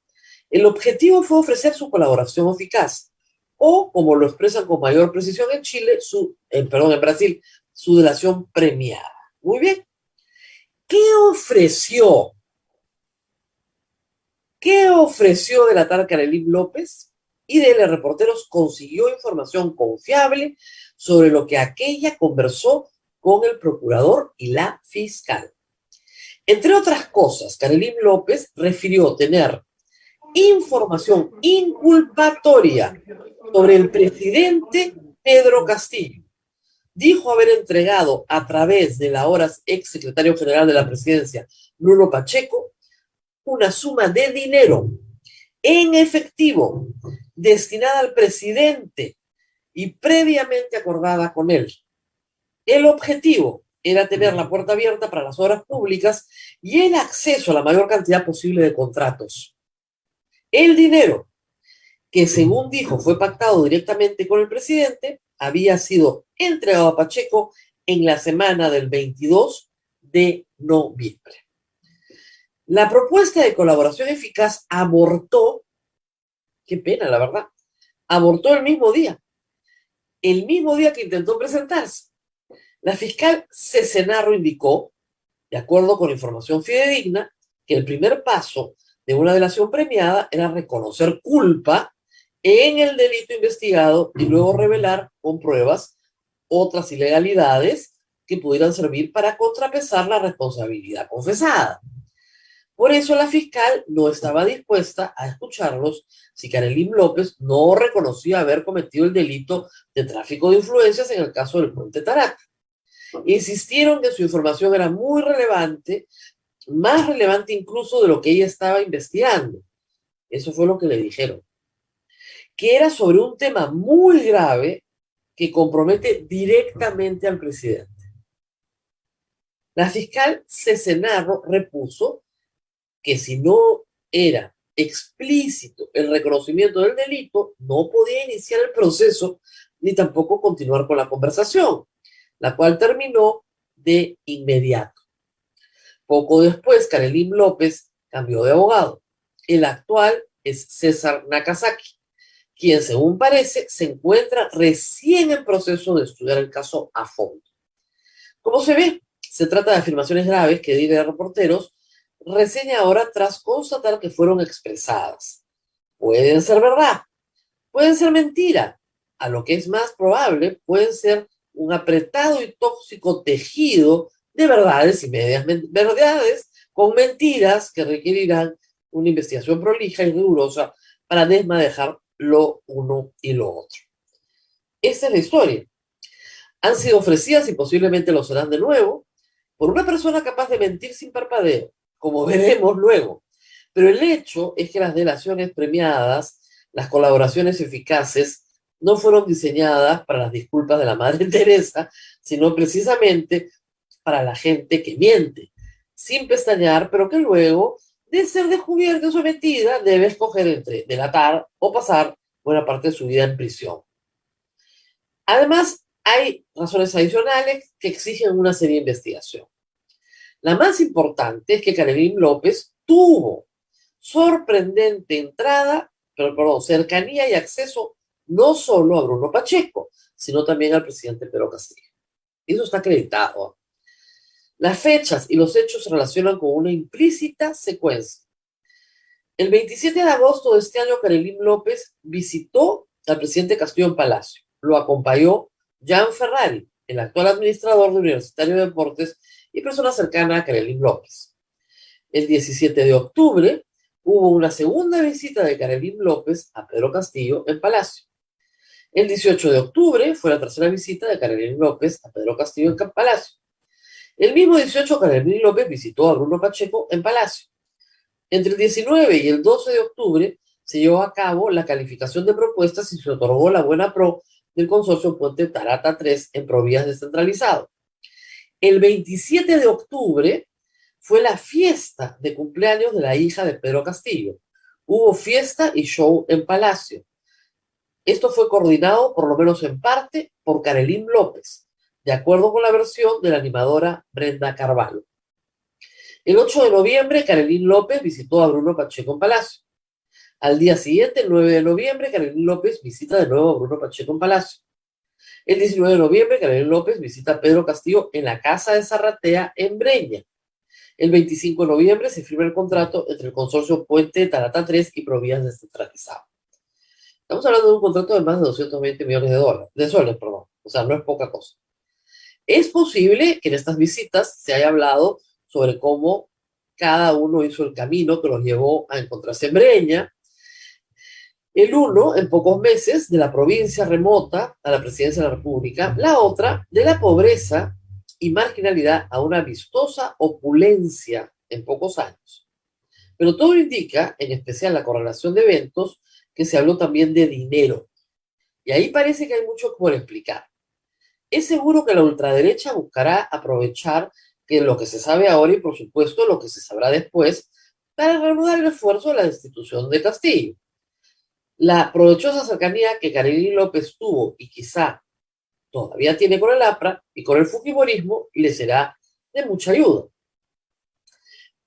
El objetivo fue ofrecer su colaboración eficaz, o, como lo expresan con mayor precisión en Chile, en Brasil, su delación premiada. Muy bien. ¿Qué ofreció? ¿Qué ofreció delatar Carelín López? IDL Reporteros consiguió información confiable sobre lo que aquella conversó con el procurador y la fiscal. Entre otras cosas, Carelín López refirió tener información inculpatoria sobre el presidente Pedro Castillo. Dijo haber entregado a través del ahora ex secretario general de la presidencia, Bruno Pacheco, una suma de dinero en efectivo destinada al presidente y previamente acordada con él. El objetivo era tener la puerta abierta para las obras públicas y el acceso a la mayor cantidad posible de contratos. El dinero, que según dijo fue pactado directamente con el presidente, había sido entregado a Pacheco en la semana del 22 de noviembre. La propuesta de colaboración eficaz abortó, qué pena la verdad, abortó el mismo día que intentó presentarse. La fiscal Cesenarro indicó, de acuerdo con información fidedigna, que el primer paso de una delación premiada era reconocer culpa en el delito investigado y luego revelar con pruebas otras ilegalidades que pudieran servir para contrapesar la responsabilidad confesada. Por eso la fiscal no estaba dispuesta a escucharlos si Carelín López no reconocía haber cometido el delito de tráfico de influencias en el caso del Puente Taraca. Insistieron que su información era muy relevante, más relevante incluso de lo que ella estaba investigando. Eso fue lo que le dijeron. Que era sobre un tema muy grave que compromete directamente al presidente. La fiscal Cesenarro repuso que si no era explícito el reconocimiento del delito, no podía iniciar el proceso ni tampoco continuar con la conversación, la cual terminó de inmediato. Poco después, Carelín López cambió de abogado. El actual es César Nakazaki, quien, según parece, se encuentra recién en proceso de estudiar el caso a fondo. Como se ve, se trata de afirmaciones graves que IDL Reporteros reseña ahora tras constatar que fueron expresadas. Pueden ser verdad, pueden ser mentira. A lo que es más probable, pueden ser un apretado y tóxico tejido de verdades y medias verdades con mentiras que requerirán una investigación prolija y rigurosa para desmadejar lo uno y lo otro. Esa es la historia. Han sido ofrecidas y posiblemente lo serán de nuevo por una persona capaz de mentir sin parpadeo, como veremos luego. Pero el hecho es que las delaciones premiadas, las colaboraciones eficaces, no fueron diseñadas para las disculpas de la Madre Teresa, sino precisamente para la gente que miente, sin pestañear, pero que luego de ser descubierta y sometida, debe escoger entre delatar o pasar buena parte de su vida en prisión. Además, hay razones adicionales que exigen una seria investigación. La más importante es que Carolyn López tuvo sorprendente cercanía y acceso no solo a Bruno Pacheco, sino también al presidente Pedro Castillo. Eso está acreditado. Las fechas y los hechos se relacionan con una implícita secuencia. El 27 de agosto de este año, Carolyn López visitó al presidente Castillo en Palacio. Lo acompañó Jan Ferrari, el actual administrador de Universitario de Deportes y persona cercana a Carolyn López. El 17 de octubre hubo una segunda visita de Carolyn López a Pedro Castillo en Palacio. El 18 de octubre fue la tercera visita de Carolyn López a Pedro Castillo en Palacio. El mismo 18, Carolyn López visitó a Bruno Pacheco en Palacio. Entre el 19 y el 12 de octubre se llevó a cabo la calificación de propuestas y se otorgó la buena pro del consorcio Puente Tarata 3 en Provías descentralizado. El 27 de octubre fue la fiesta de cumpleaños de la hija de Pedro Castillo. Hubo fiesta y show en Palacio. Esto fue coordinado, por lo menos en parte, por Carolyn López, de acuerdo con la versión de la animadora Brenda Carvalho. El 8 de noviembre, Carolyn López visitó a Bruno Pacheco en Palacio. Al día siguiente, el 9 de noviembre, Carolyn López visita de nuevo a Bruno Pacheco en Palacio. El 19 de noviembre, Carolyn López visita a Pedro Castillo en la casa de Zarratea en Breña. El 25 de noviembre se firma el contrato entre el consorcio Puente Tarata 3 y Provías descentralizado. Estamos hablando de un contrato de más de 220 millones de soles. O sea, no es poca cosa. Es posible que en estas visitas se haya hablado sobre cómo cada uno hizo el camino que los llevó a encontrarse en Breña. El uno, en pocos meses, de la provincia remota a la presidencia de la República, la otra, de la pobreza y marginalidad a una vistosa opulencia en pocos años. Pero todo indica, en especial la correlación de eventos, que se habló también de dinero. Y ahí parece que hay mucho por explicar. Es seguro que la ultraderecha buscará aprovechar que lo que se sabe ahora y, por supuesto, lo que se sabrá después para reanudar el esfuerzo de la destitución de Castillo. La provechosa cercanía que Carolyn López tuvo y quizá todavía tiene con el APRA y con el fujimorismo le será de mucha ayuda.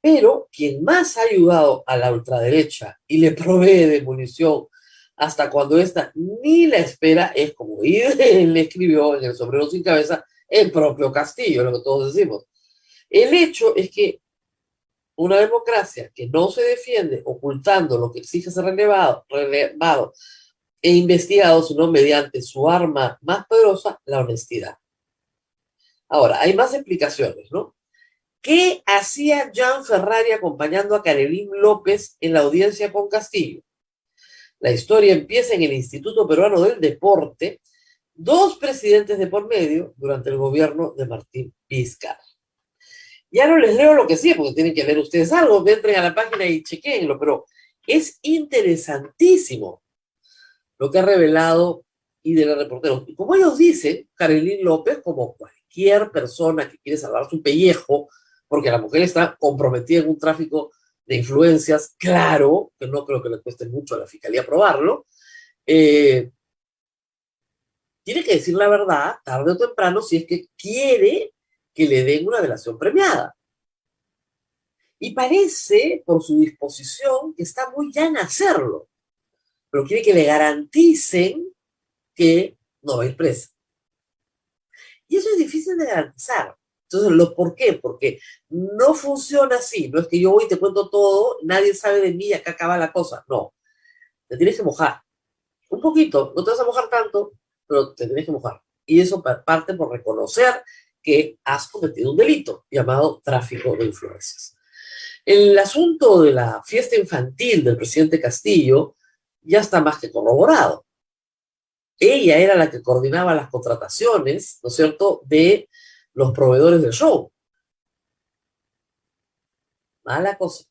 Pero quien más ha ayudado a la ultraderecha y le provee de munición hasta cuando ésta ni la espera es, como le escribió en El sombrero sin cabeza, el propio Castillo, lo que todos decimos. El hecho es que una democracia que no se defiende ocultando lo que exige ser relevado e investigado, sino mediante su arma más poderosa, la honestidad. Ahora, hay más explicaciones, ¿no? ¿Qué hacía Jan Ferrari acompañando a Carolyn López en la audiencia con Castillo? La historia empieza en el Instituto Peruano del Deporte, dos presidentes de por medio durante el gobierno de Martín Vizcarra. Ya no les leo lo que sí, porque tienen que leer ustedes algo, entren a la página y chequenlo, pero es interesantísimo lo que ha revelado y de los reporteros. Y como ellos dicen, Carolyn López, como cualquier persona que quiere salvar su pellejo, porque la mujer está comprometida en un tráfico de influencias, claro, que no creo que le cueste mucho a la fiscalía probarlo, tiene que decir la verdad, tarde o temprano, si es que quiere que le den una delación premiada. Y parece, por su disposición, que está muy ya en hacerlo, pero quiere que le garanticen que no va a ir presa. Y eso es difícil de garantizar. Entonces, ¿por qué? Porque no funciona así. No es que yo voy y te cuento todo, nadie sabe de mí y acá acaba la cosa. No, te tienes que mojar. Un poquito, no te vas a mojar tanto, pero te tienes que mojar. Y eso parte por reconocer que has cometido un delito llamado tráfico de influencias. El asunto de la fiesta infantil del presidente Castillo ya está más que corroborado. Ella era la que coordinaba las contrataciones, ¿no es cierto?, de los proveedores del show. Mala cosa.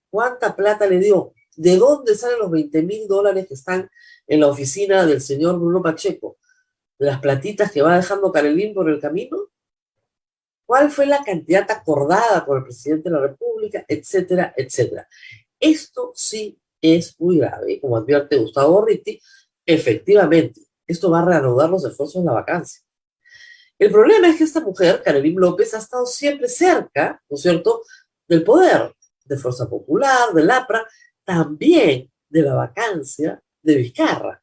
¿Cuánta plata le dio? ¿De dónde salen los $20,000 que están en la oficina del señor Bruno Pacheco? ¿De las platitas que va dejando Carolyn por el camino? cuál fue la cantidad acordada por el presidente de la República, etcétera, etcétera. Esto sí es muy grave, como advierte Gustavo Gorriti, efectivamente, esto va a reanudar los esfuerzos en la vacancia. El problema es que esta mujer, Carolyn López, ha estado siempre cerca, ¿no es cierto?, del poder, de Fuerza Popular, del APRA, también de la vacancia de Vizcarra.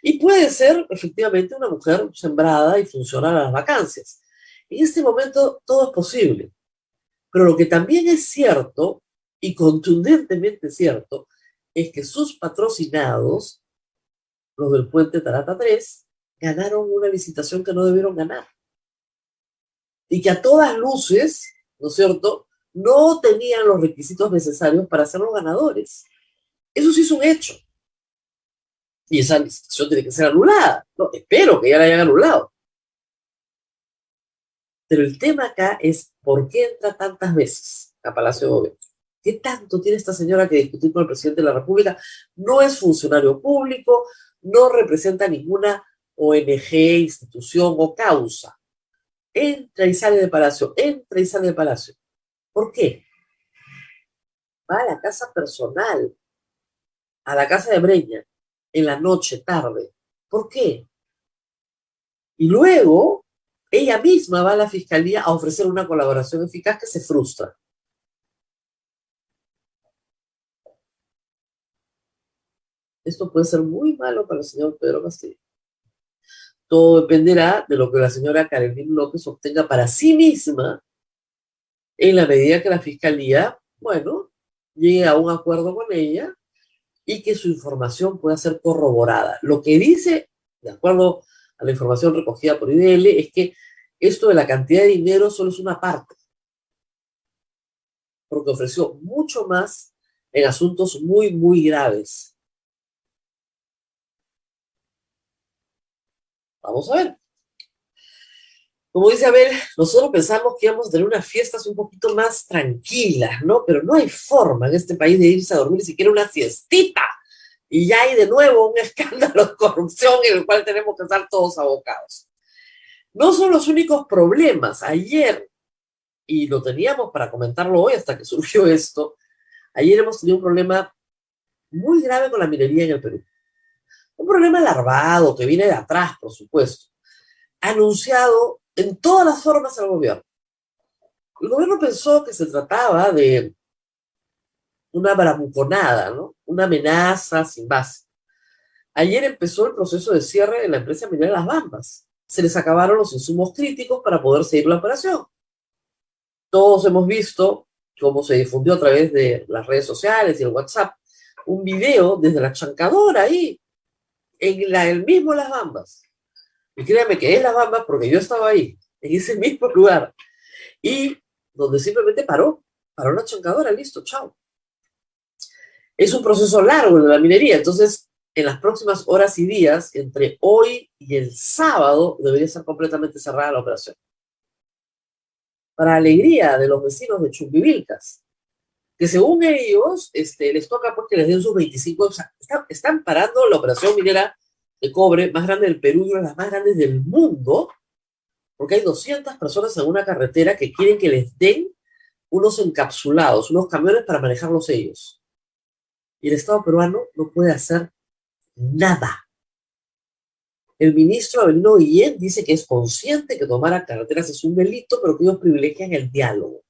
Y puede ser efectivamente una mujer sembrada y funcional a las vacancias. En este momento todo es posible. Pero lo que también es cierto, y contundentemente cierto, es que sus patrocinados, los del puente Tarata 3, ganaron una licitación que no debieron ganar. Y que a todas luces, ¿no es cierto?, no tenían los requisitos necesarios para ser los ganadores. Eso sí es un hecho. Y esa licitación tiene que ser anulada. No, espero que ya la hayan anulado. Pero el tema acá es ¿por qué entra tantas veces a Palacio de Gobierno? ¿Qué tanto tiene esta señora que discutir con el presidente de la República? No es funcionario público, no representa ninguna ONG, institución o causa. Entra y sale del Palacio, entra y sale del Palacio. ¿Por qué? Va a la casa personal, a la casa de Breña, en la noche, tarde. ¿Por qué? Y luego, ella misma va a la fiscalía a ofrecer una colaboración eficaz que se frustra. Esto puede ser muy malo para el señor Pedro Castillo. Todo dependerá de lo que la señora Carolyn López obtenga para sí misma en la medida que la fiscalía, bueno, llegue a un acuerdo con ella y que su información pueda ser corroborada. Lo que dice, de acuerdo a la información recogida por IDL, es que esto de la cantidad de dinero solo es una parte, porque ofreció mucho más en asuntos muy, muy graves. Vamos a ver. Como dice Abel, nosotros pensamos que íbamos a tener unas fiestas un poquito más tranquilas, ¿no? Pero no hay forma en este país de irse a dormir ni siquiera una siestita. Y ya hay de nuevo un escándalo de corrupción en el cual tenemos que estar todos abocados. No son los únicos problemas. Ayer, y lo teníamos para comentarlo hoy hasta que surgió esto, ayer hemos tenido un problema muy grave con la minería en el Perú. Un problema larvado que viene de atrás, por supuesto. Anunciado en todas las formas al gobierno. El gobierno pensó que se trataba de una bravuconada, ¿no? Una amenaza sin base. Ayer empezó el proceso de cierre en la empresa minera Las Bambas. Se les acabaron los insumos críticos para poder seguir la operación. Todos hemos visto cómo se difundió a través de las redes sociales y el WhatsApp un video desde la chancadora ahí, en el mismo Las Bambas. Y créanme que es Las Bambas porque yo estaba ahí, en ese mismo lugar. Y donde simplemente paró la chancadora, listo, chao. Es un proceso largo el de la minería, entonces en las próximas horas y días, entre hoy y el sábado, debería estar completamente cerrada la operación. Para alegría de los vecinos de Chumbivilcas, que según ellos les toca porque les den sus 25, o sea, están parando la operación minera de cobre más grande del Perú y una de las más grandes del mundo, porque hay 200 personas en una carretera que quieren que les den unos encapsulados, unos camiones para manejarlos ellos. Y el Estado peruano no puede hacer nada. El ministro Avelino Guillén dice que es consciente que tomar carreteras es un delito, pero que ellos privilegian el diálogo.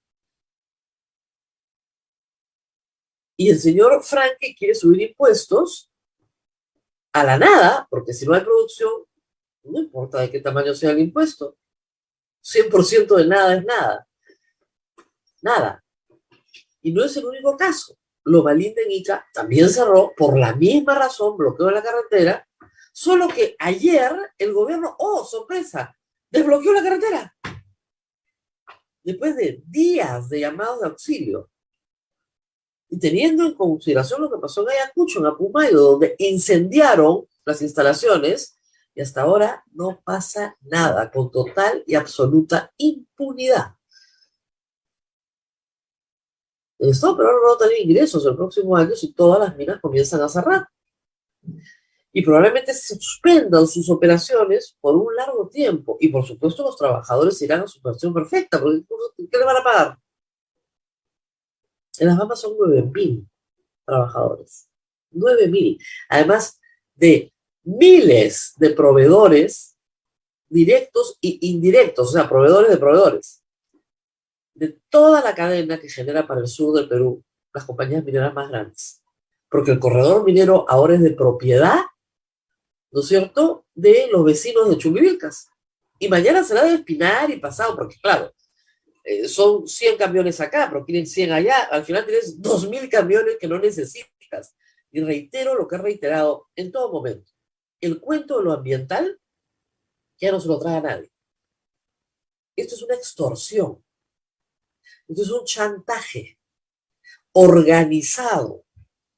Y el señor Franque quiere subir impuestos a la nada, porque si no hay producción, no importa de qué tamaño sea el impuesto. 100% de nada es nada. Nada. Y no es el único caso. Loma Linda en Ica también cerró por la misma razón, bloqueo de la carretera, solo que ayer el gobierno, ¡oh, sorpresa!, desbloqueó la carretera. Después de días de llamados de auxilio. Y teniendo en consideración lo que pasó en Ayacucho, en Apumayo, donde incendiaron las instalaciones, y hasta ahora no pasa nada, con total y absoluta impunidad. El Estado peruano no va a tener ingresos el próximo año si todas las minas comienzan a cerrar. y probablemente se suspendan sus operaciones por un largo tiempo. Y por supuesto los trabajadores irán a su versión perfecta, porque ¿qué le van a pagar? En las Bambas son 9.000 trabajadores. 9.000. Además de miles de proveedores directos e indirectos, o sea, proveedores de proveedores. De toda la cadena que genera para el sur del Perú las compañías mineras más grandes. Porque el corredor minero ahora es de propiedad, ¿no es cierto?, de los vecinos de Chumbivilcas. Y mañana será de Espinar y pasado, porque claro, son 100 camiones acá, pero quieren 100 allá. Al final tienes 2.000 camiones que no necesitas. Y reitero lo que he reiterado en todo momento. El cuento de lo ambiental ya no se lo trae a nadie. Esto es una extorsión. Esto es un chantaje organizado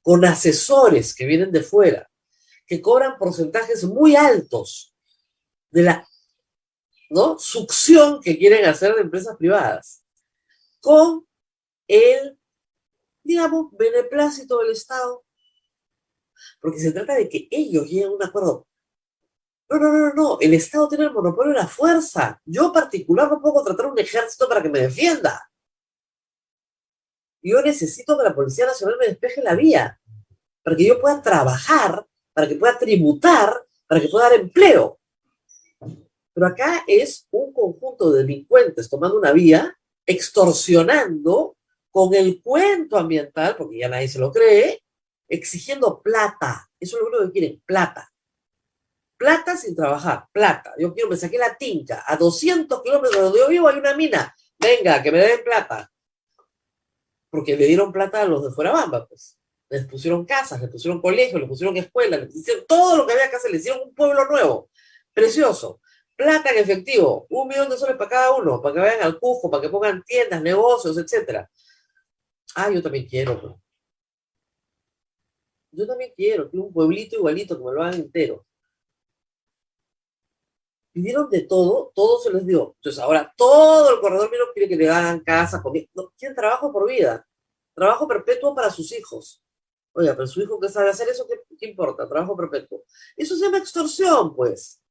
con asesores que vienen de fuera, que cobran porcentajes muy altos de la, ¿no?, succión que quieren hacer de empresas privadas, con el, digamos, beneplácito del Estado, porque se trata de que ellos lleguen a un acuerdo. No, el Estado tiene el monopolio de la fuerza. Yo en particular no puedo contratar un ejército para que me defienda. Yo necesito que la Policía Nacional me despeje la vía, para que yo pueda trabajar, para que pueda tributar, para que pueda dar empleo. Pero acá es un conjunto de delincuentes tomando una vía, extorsionando con el cuento ambiental, porque ya nadie se lo cree, exigiendo plata. Eso es lo único que quieren, plata. Plata sin trabajar, plata. Yo quiero, me saqué la tinca. A 200 kilómetros de donde yo vivo hay una mina. Venga, que me den plata. Porque le dieron plata a los de Fuerabamba, pues. Les pusieron casas, les pusieron colegios, les pusieron escuelas, les hicieron todo lo que había que hacer, les hicieron un pueblo nuevo, precioso. Plata en efectivo, 1.000.000 de soles para cada uno, para que vayan al Cusco, para que pongan tiendas, negocios, etc. Ah, yo también quiero, pues. Yo también quiero un pueblito igualito, que me lo hagan entero. Pidieron de todo, todo se les dio. Entonces ahora todo el corredor minero quiere que le hagan casa, comida. No, quieren trabajo por vida, trabajo perpetuo para sus hijos. Oiga, pero su hijo que sabe hacer eso, ¿qué importa? Trabajo perpetuo. Eso se llama extorsión, pues.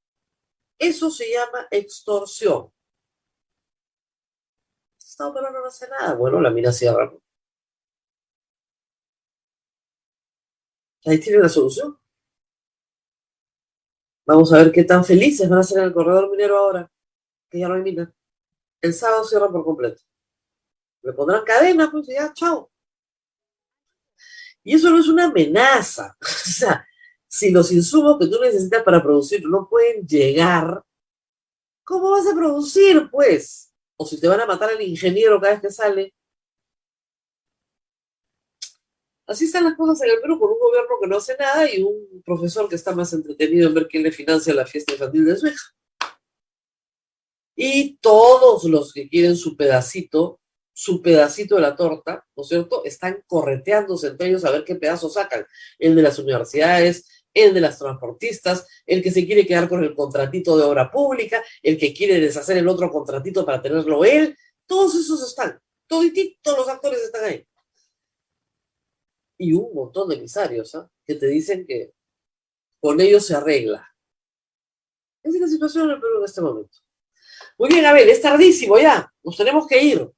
Eso se llama extorsión. El Estado peruano no hace nada. Bueno, la mina cierra. Ahí tiene la solución. Vamos a ver qué tan felices van a ser en el corredor minero ahora, que ya no hay mina. El sábado cierran por completo. Le pondrán cadenas, pues ya, chao. Y eso no es una amenaza. O sea, si los insumos que tú necesitas para producir no pueden llegar, ¿cómo vas a producir, pues? O si te van a matar al ingeniero cada vez que sale. Así están las cosas en el Perú, con un gobierno que no hace nada y un profesor que está más entretenido en ver quién le financia la fiesta infantil de su hija. Y todos los que quieren su pedacito de la torta, ¿no es cierto?, están correteándose entre ellos a ver qué pedazo sacan. El de las universidades, el de las transportistas, el que se quiere quedar con el contratito de obra pública, el que quiere deshacer el otro contratito para tenerlo él. Todos esos están, todititos los actores están ahí. Y un montón de emisarios, ¿eh?, que te dicen que con ellos se arregla. Esa es la situación en el Perú en este momento. Muy bien, Abel, es tardísimo ya, nos tenemos que ir.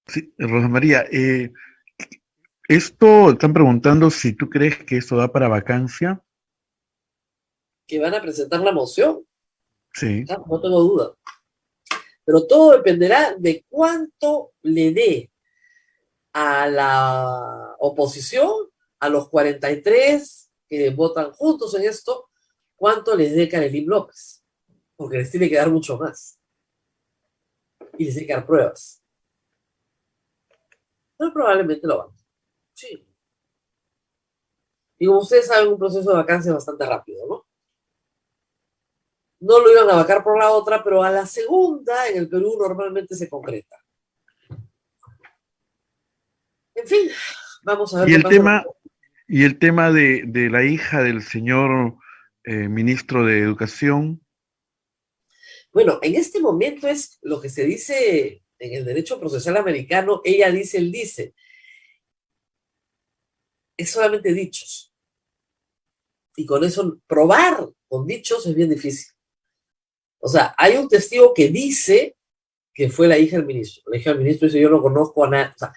Sí, Rosa María, esto están preguntando si tú crees que esto da para vacancia. Que van a presentar la moción, Sí. no tengo duda. Pero todo dependerá de cuánto le dé a la oposición, a los 43 que votan juntos en esto, cuánto les dé Carolyn López, porque les tiene que dar mucho más. Y les tiene que dar pruebas. Pero probablemente lo van. Sí. Y como ustedes saben, un proceso de vacancia es bastante rápido, ¿no? No lo iban a vacar por la otra, pero a la segunda en el Perú normalmente se concreta. En fin, vamos a ver Y qué el pasa. tema de la hija del señor ministro de Educación. Bueno, en este momento es lo que se dice en el derecho procesal americano, ella dice, él dice. Es solamente dichos. y con eso probar con dichos es bien difícil. O sea, hay un testigo que dice que fue la hija del ministro. La hija del ministro dice, yo no conozco a nadie. O sea,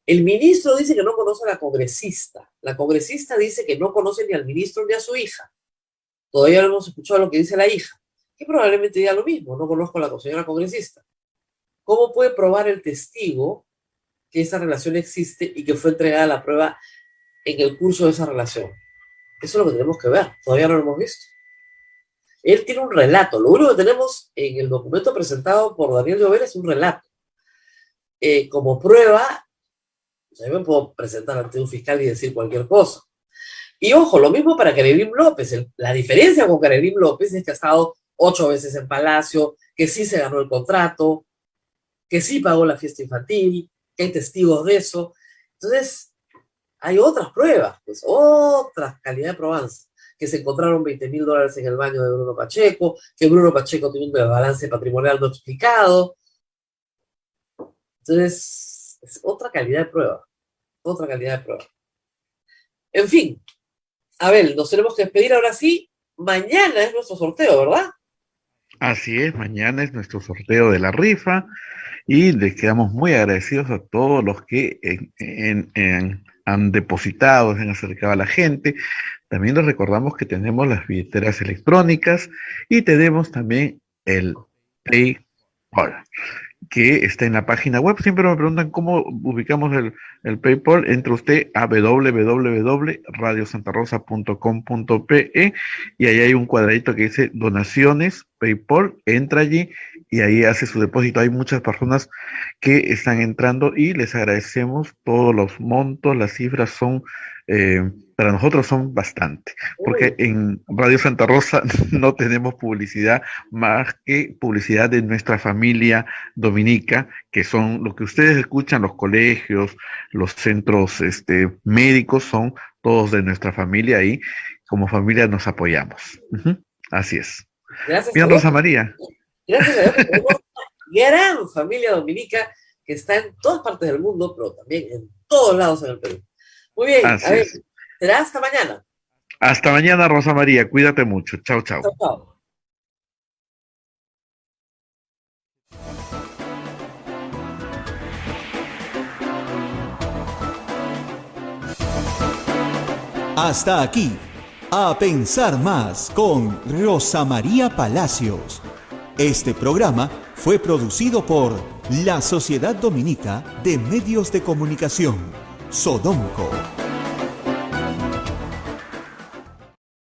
el ministro dice que no conoce a la congresista. La congresista dice que no conoce ni al ministro ni a su hija. Todavía no hemos escuchado lo que dice la hija, que probablemente diga lo mismo. No conozco a la señora congresista. ¿Cómo puede probar el testigo que esa relación existe y que fue entregada la prueba en el curso de esa relación? Eso es lo que tenemos que ver. Todavía no lo hemos visto. Él tiene un relato. Lo único que tenemos en el documento presentado por Daniel Llobera es un relato. Como prueba, yo me puedo presentar ante un fiscal y decir cualquier cosa. Y ojo, lo mismo para Karelim López. La diferencia con Karelim López es que ha estado 8 veces en Palacio, que sí se ganó el contrato, que sí pagó la fiesta infantil, que hay testigos de eso. Entonces, hay otras pruebas, pues otras calidad de probanza, que se encontraron $20,000 en el baño de Bruno Pacheco, que Bruno Pacheco tiene un balance patrimonial no explicado. Entonces, es otra calidad de prueba, otra calidad de prueba. En fin, Abel, nos tenemos que despedir ahora sí. Mañana es nuestro sorteo, ¿verdad? Así es, mañana es nuestro sorteo de la rifa y les quedamos muy agradecidos a todos los que han depositado, se han acercado a la gente. También les recordamos que tenemos las billeteras electrónicas y tenemos también el PayPal, que está en la página web. Siempre me preguntan cómo ubicamos el PayPal. Entre usted a www.radiosantarosa.com.pe y ahí hay un cuadradito que dice donaciones, PayPal, entra allí y ahí hace su depósito. Hay muchas personas que están entrando y les agradecemos todos los montos, las cifras son, para nosotros son bastante, porque en Radio Santa Rosa no tenemos publicidad más que publicidad de nuestra familia dominica, que son lo que ustedes escuchan, los colegios, los centros médicos, son todos de nuestra familia y como familia nos apoyamos. Así es. Gracias. Bien, Rosa María. Gracias a Dios, tenemos una gran familia dominica que está en todas partes del mundo, pero también en todos lados en el Perú. Muy bien, Así a ver, es. será hasta mañana. Hasta mañana, Rosa María. Cuídate mucho. Chao, chao. Chao, chao. Hasta aquí, A Pensar Más con Rosa María Palacios. Este programa fue producido por la Sociedad Dominica de Medios de Comunicación, Sodomco.